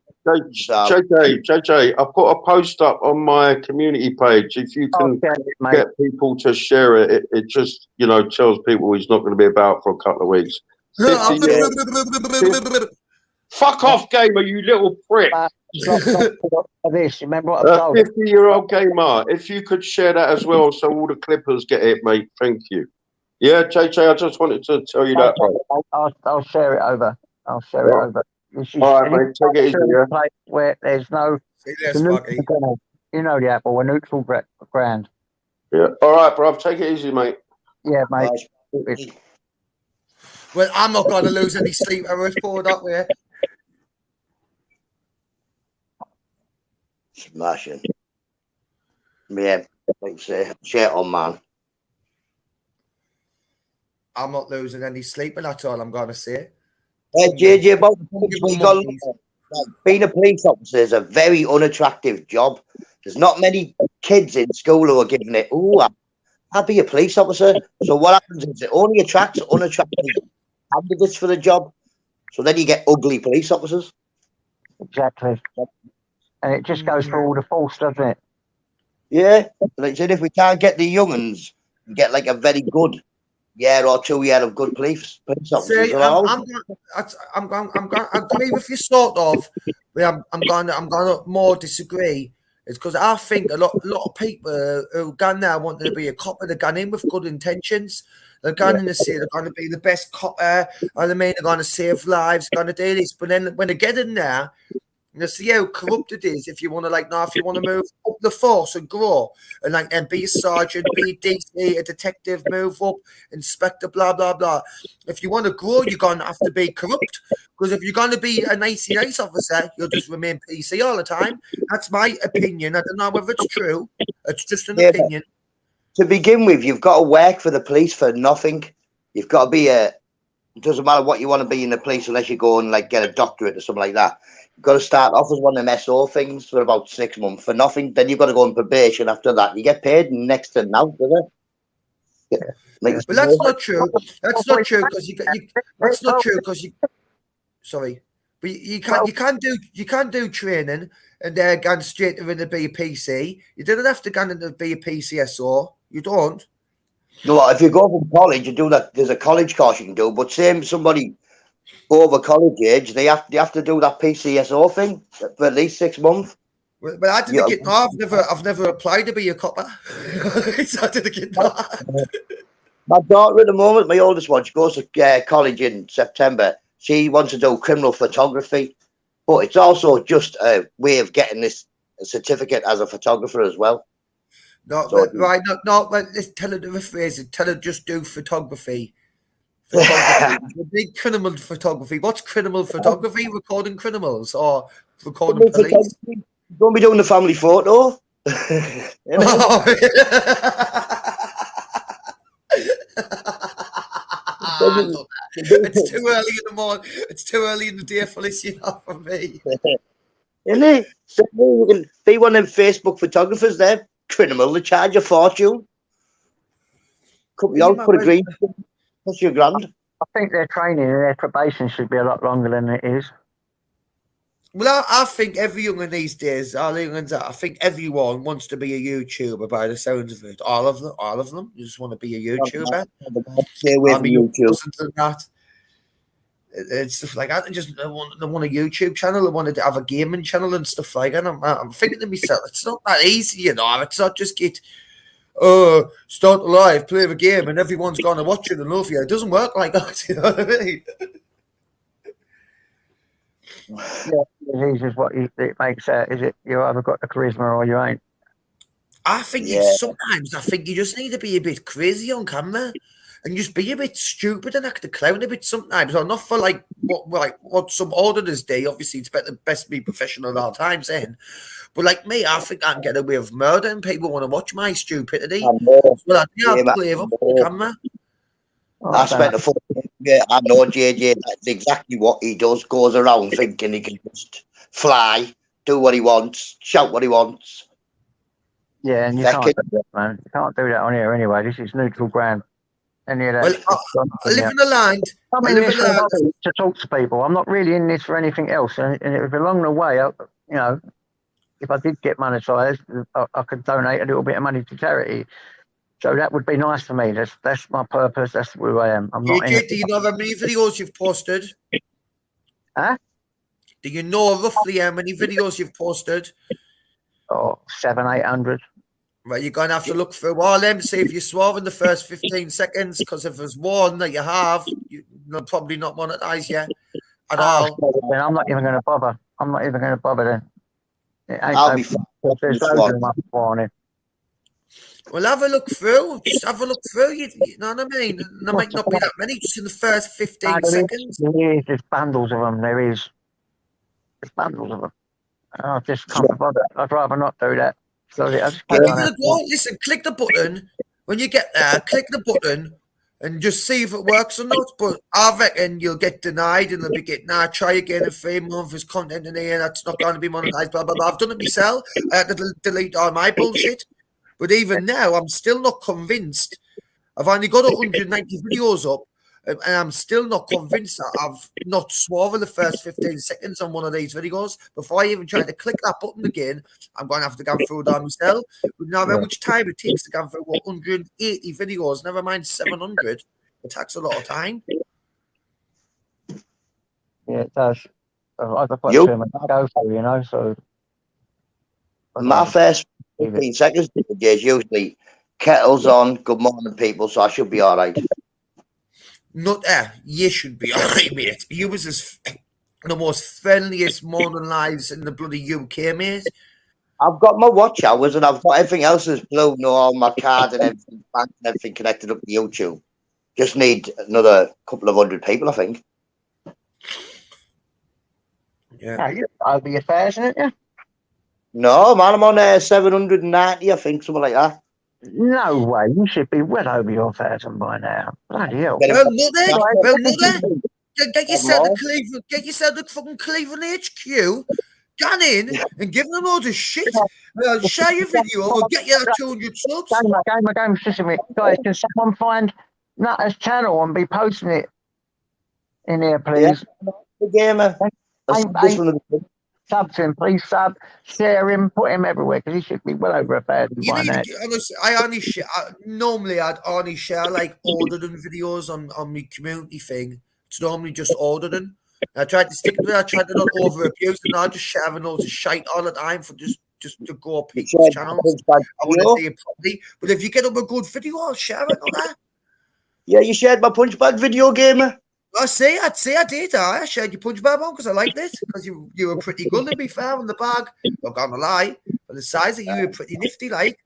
I put a post up on my community page. If you can get people to share it, it just, you know, tells people he's not going to be about for a couple of weeks. Fuck off, gamer, you little prick. Remember what I told you? 50-year-old gamer. If you could share that as well, so all the clippers get it, mate. Thank you. Yeah, JJ, I just wanted to tell you that. I'll share it over. I'll share it over. All right, mate. Take it easy. Yeah. Where there's no, you know the apple, a neutral ground. Yeah. All right, bruv. Take it easy, mate. Yeah, mate. Well, I'm not going to lose any sleep over it, put it that way. Smashing. Yeah, like I say, shit on, man. I'm not losing any sleep, and that's all I'm going to say. JJ, about monkeys. being a police officer is a very unattractive job. There's not many kids in school who are giving it, I'll be a police officer. So what happens is it only attracts unattractive candidates for the job. So then you get ugly police officers. Exactly. And it just goes for all the force, doesn't it? Yeah. Like I said, if we can't get the young uns, we get like a very good year or 2 year of good police officers. See, I'm going to agree with you sort of. But I'm going to more disagree. It's because I think a lot of people who gone there wanting to be a copper, they've gone in with good intentions. They're going in to say they're going to be the best copper, and I mean they're going to save lives, going to do this. But then when they get in there, you see how corrupt it is. If you want to if you want to move up the force and grow, and and be a sergeant, be a DC, a detective, move up, inspector, blah blah blah. If you want to grow, you're going to have to be corrupt. Because if you're going to be a nice officer, you'll just remain PC all the time. That's my opinion. I don't know whether it's true. It's just an opinion. To begin with, you've got to work for the police for nothing. You've got to be it doesn't matter what you want to be in the police unless you go and get a doctorate or something like that. You've got to start off as one of them SO things for about 6 months for nothing. Then you've got to go on probation after that. You get paid next to now, doesn't it? But that's not true. That's not true because that's not true because you. Sorry, but you can't do training and they're going straight to be a PC. You don't have to go into be a PCSO. You don't. No, if you go from college, you do that. There's a college course you can do, but same somebody over college age, they have to do that PCSO thing for at least 6 months. Well, I didn't get. No, I've never applied to be a copper. So I didn't get that. My daughter at the moment, my oldest one, she goes to college in September. She wants to do criminal photography, but it's also just a way of getting this certificate as a photographer as well. No, so let's tell her to rephrase it. Tell her just do photography. Big criminal photography. What's criminal photography? Recording criminals or recording police? Don't be doing the family photo. It's too early in the morning. It's too early in the day for this, for me. Isn't it? So you can be one of them Facebook photographers there. Criminal, they charge a fortune. Could be out for a green. What's your grand? I think their training and their probation should be a lot longer than it is. Well, I think every young these days, I think everyone wants to be a YouTuber by the sounds of it. All of them. You just want to be a YouTuber. Stay away from YouTube. That. It's stuff like that. They want a YouTube channel. They want to have a gaming channel and stuff like that. I'm thinking to myself, it's not that easy, It's not just start live, play the game, and everyone's going to watch it and love you. It doesn't work like that. You know what I mean? Yeah, it's what it makes is it you either got the charisma or you ain't. I think sometimes you just need to be a bit crazy on camera and just be a bit stupid and act the clown a bit sometimes. Or not for what some auditors do. Obviously, it's best to be professional at all times then. But like me, I think I can get away with murder and people want to watch my stupidity. Well, I play up the camera. I spent a full I know JJ, that's exactly what he does, goes around thinking he can just fly, do what he wants, shout what he wants. Yeah, and you can't do that, man. You can't do that on here anyway. This is neutral ground. Any of that. Well, I live in the land. I'm in this to talk to people. I'm not really in this for anything else. And if along the way, if I did get monetized, I could donate a little bit of money to charity. So that would be nice for me. That's my purpose. That's who I am. I'm not. Do you know how many videos you've posted? Huh? Do you know roughly how many videos you've posted? Oh, 700-800. Right, you're going to have to look through all them, see if you swore in the first 15 seconds, because if there's one that you have, you'll probably not monetize you at all. Then I'm not even going to bother. I'll be fine. There's loads of them up on it. Well, have a look through. Just have a look through. You know what I mean? And there might not be that many, just in the first 15 seconds. There's bundles of them. There's bundles of them. I just can't be bothered. I'd rather not do that. So I just Give carry it on. a go. Listen, click the button. When you get there, click the button and just see if it works or not. But I reckon you'll get denied and they'll be getting, try again in 3 months. There's content in here that's not going to be monetized, blah, blah, blah. I've done it myself. I had to delete all my bullshit. But even now, I'm still not convinced. I've only got 190 videos up, and I'm still not convinced that I've not swore in the first 15 seconds on one of these videos. Before I even try to click that button again, I'm going to have to go through that myself. But now, how much time it takes to go through 180 videos, never mind 700, it takes a lot of time. Yeah, it does. I've got You- to go through, you know, so. My first 15 seconds is usually kettles on, good morning, people, so I should be all right. Not you should be all right, mate. You was the most friendliest morning lives in the bloody UK, mate. I've got my watch hours and I've got everything else is blue, no, all my card and everything, bank and everything connected up to YouTube. Just need another couple of 100 people, I think. Yeah. Over your 1,000, isn't you? No, man, I'm on 790, I think, something like that. No way. You should be well over your 1,000 by now. Bloody hell. Well, mother, get yourself to Cleveland, get yourself to fucking Cleveland HQ. Get in and give them all the shit. Share your video. We'll get you 200 subs. Game, listen to me. Guys, can someone find Nutter's channel and be posting it in here, please? The gamer. Sub to him, please sub, share him, put him everywhere because he should be well over 1,000 You by need now. to, honestly, I only share, normally I'd only share like ordering videos on my community thing. It's normally just ordering. I tried to stick to it. I tried to not over abuse and I just sharing loads of shite all the time for just to go up people's channels. I want to see it properly. But if you get up a good video, I'll share it on that. Yeah, you shared my punch bag video, gamer. I did. I shared your punch bag one because I liked it. Because you were pretty good to be fair in the bag. I'm gonna lie. But the size of you were pretty nifty, like.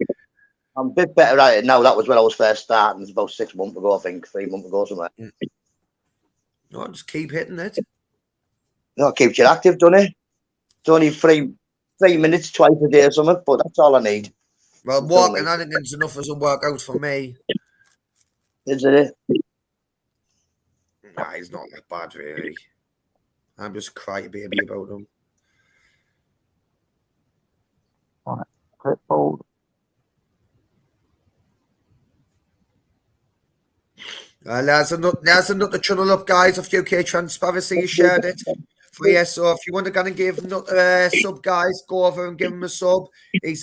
I'm a bit better at it now. That was when I was first starting. It's about 6 months ago, I think, 3 months ago, something. No, just keep hitting it. No, it keeps you active, doesn't it? It's only 3 minutes twice a day or something, but that's all I need. Well, walking, I think it's enough as a workout for me. Is it? Nah, he's not that bad, really. I'm just crybaby about him. Right, clipboard. There's another channel up, guys, of UK Transparency. You shared it. Free, so if you want to go and give him a sub, guys, go over and give him a sub. He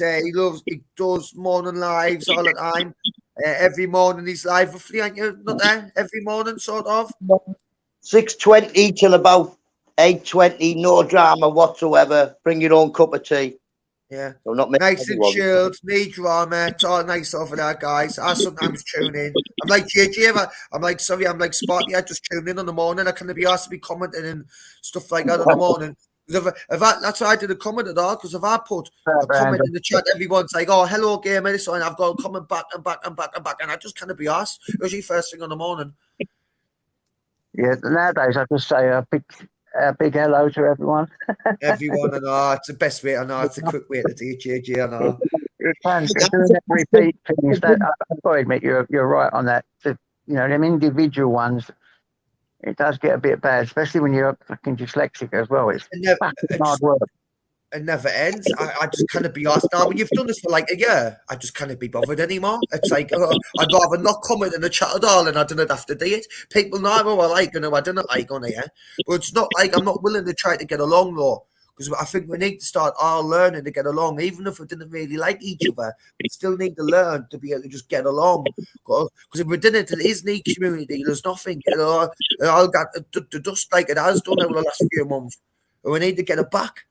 does morning lives all the time. Every morning he's live, roughly, aren't you? Not there? Every morning, sort of. 6:20 till about 8:20. No drama whatsoever. Bring your own cup of tea. Yeah. So not nice and chilled. Need drama. It's all nice over there, guys. I sometimes tune in. I'm like JJ. I'm like Sparky. I just tune in the morning. I can be asked to be commenting and stuff like that in the morning. That's why I did a comment at all, because if I put a comment in the chat, everyone's like, "Oh, hello, gamer," this and I've got to comment back and back and back and back, and I just can't be asked. Usually first thing in the morning. Yeah, nowadays I just say a big hello to everyone. Everyone, I know it's the best way. I know it's a quick way to do it, JJ. I know. Repeat things. I've got to admit, you're right on that. You know, them individual ones. It does get a bit bad, especially when you're fucking dyslexic as well. It's hard work. It never ends. I just kind of be asked now. When you've done this for like a year, I just can't be bothered anymore. It's like I'd rather not comment in the chat at all, and I didn't have to do it. People know who I like and who I didn't like on here, but it's not like I'm not willing to try to get along though, because I think we need to start all learning to get along, even if we didn't really like each other. We still need to learn to be able to just get along. Because if we didn't, it is neat community. There's nothing. It all got the dust like it has done over the last few months, and we need to get it back.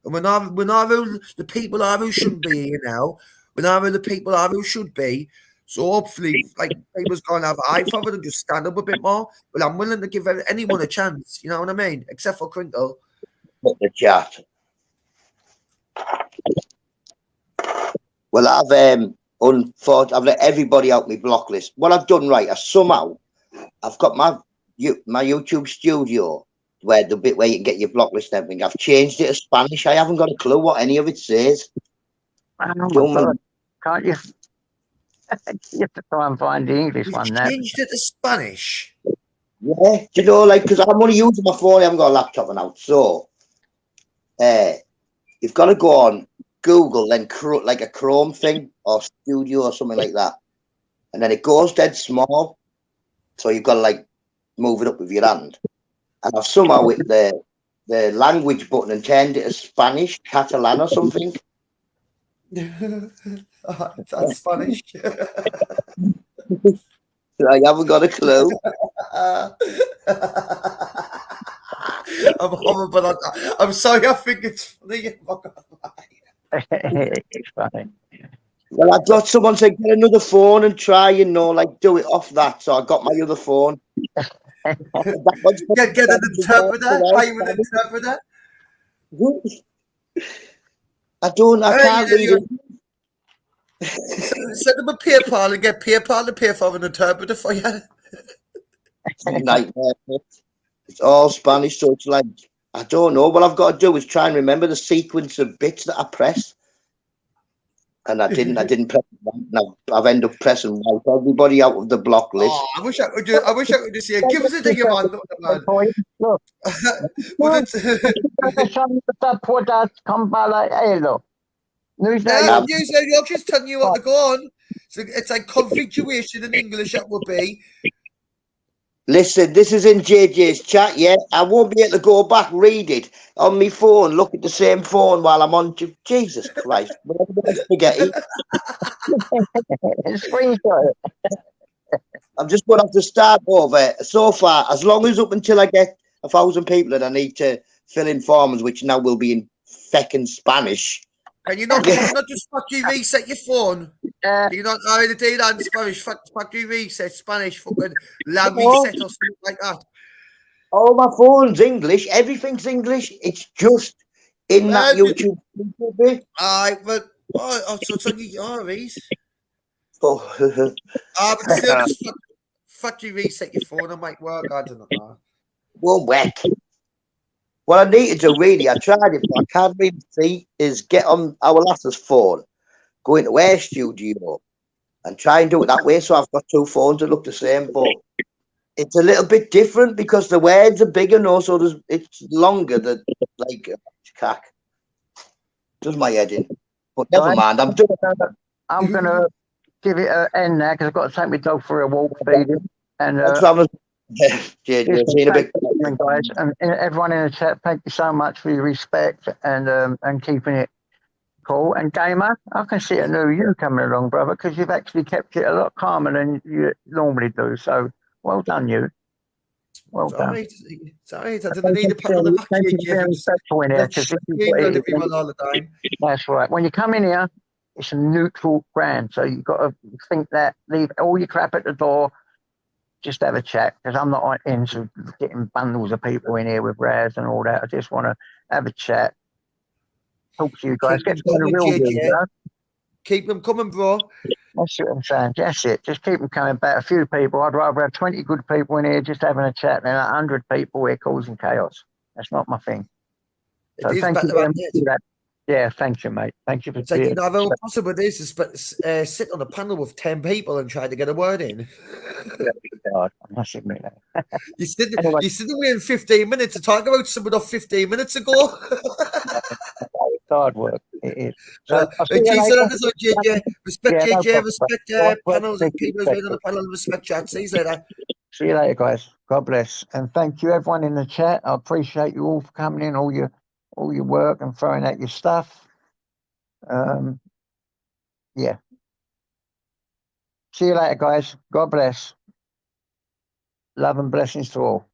And we're not the people are who shouldn't be here now. We're not the people are who should be. So hopefully, like, people's going to have an eye for it and just stand up a bit more. But I'm willing to give anyone a chance. You know what I mean? Except for Quintal. The chat. Well, I've Unfortunately, I've let everybody out my block list. What I've done right, I've got my YouTube studio where the bit where you can get your block list and everything. I've changed it to Spanish. I haven't got a clue what any of it says. Oh my Don't God. Can't you? You have to try and find the English You've one now. changed it to Spanish. Yeah, do you know, like, because I'm only using my phone, I haven't got a laptop now. So, you've got to go on Google, then like a Chrome thing or Studio or something like that. And then it goes dead small. So you've got to, like, move it up with your hand. And I've somehow with the language button and turned it to Spanish, Catalan or something. That's Spanish. I haven't got a clue. I'm horrible. I'm sorry. I think it's funny. It's funny. Well, I got someone said get another phone and try, like do it off that. So I got my other phone. That one's Get an interpreter. Pay with an interpreter. I can't read it. Send them a PayPal and get PayPal to pay for an interpreter for you. Nightmare. It's all Spanish, so it's like I don't know. What I've got to do is try and remember the sequence of bits that I press. And I didn't press right. Now I've ended up pressing wipe everybody out of the block list. Oh, I wish I could just say, give us a thing, man. Look. But it's you're just telling you what to go on. So it's like configuration in English. That would be. Listen, this is in JJ's chat, yeah? I won't be able to go back, read it on my phone, look at the same phone while I'm on. Jesus Christ. Spaghetti. Screenshot. I'm just going to have to start over. So far, as long as up until I get 1,000 people that I need to fill in forms, which now will be in feckin' Spanish. Can you not just factory reset your phone? Can you not either do that in Spanish? Factory reset Spanish, fucking land reset or something like that. Oh, my phone's English. Everything's English. It's just in that YouTube bit. But so it's on your Aries. Oh, But still, just factory reset your phone and make work. I don't know. won't work. What I need to do, really, I tried it, but I can't really see, is get on our lasses phone, go into our studio, and try and do it that way. So I've got two phones that look the same, but it's a little bit different because the words are bigger, no, so it's longer than like cack. Does my head in. But never mind, I'm doing it. I'm going to give it an end now because I've got to take my dog for a walk, feed him. And guys, and everyone in the chat, thank you so much for your respect and keeping it cool. And Gamer, I can see a new you coming along, brother, because you've actually kept it a lot calmer than you normally do. So well done, you. Well done. Sorry, I didn't need a pat on the back here. That's right. When you come in here, it's a neutral ground, so you've got to think that. Leave all your crap at the door. Just have a chat, because I'm not into getting bundles of people in here with rares and all that. I just want to have a chat, talk to you guys, get some of the real deal. Keep them coming, bro. That's what I'm saying. That's it. Just keep them coming back. A few people. I'd rather have 20 good people in here just having a chat than 100 people here causing chaos. That's not my thing. So thank you very much for that. Yeah, thank you, mate. Thank you for it's like, you know, how possible it is to sit on a panel with 10 people and try to get a word in. God, I must admit that. You sit away in 15 minutes to talk about something off 15 minutes ago. It's hard work. It is. So, respect JJ, respect panels and people who's on the panel, respect chat. See you later. See you later, guys. God bless. And thank you, everyone in the chat. I appreciate you all for coming in, all your work and throwing out your stuff. Yeah. See you later, guys. God bless. Love and blessings to all.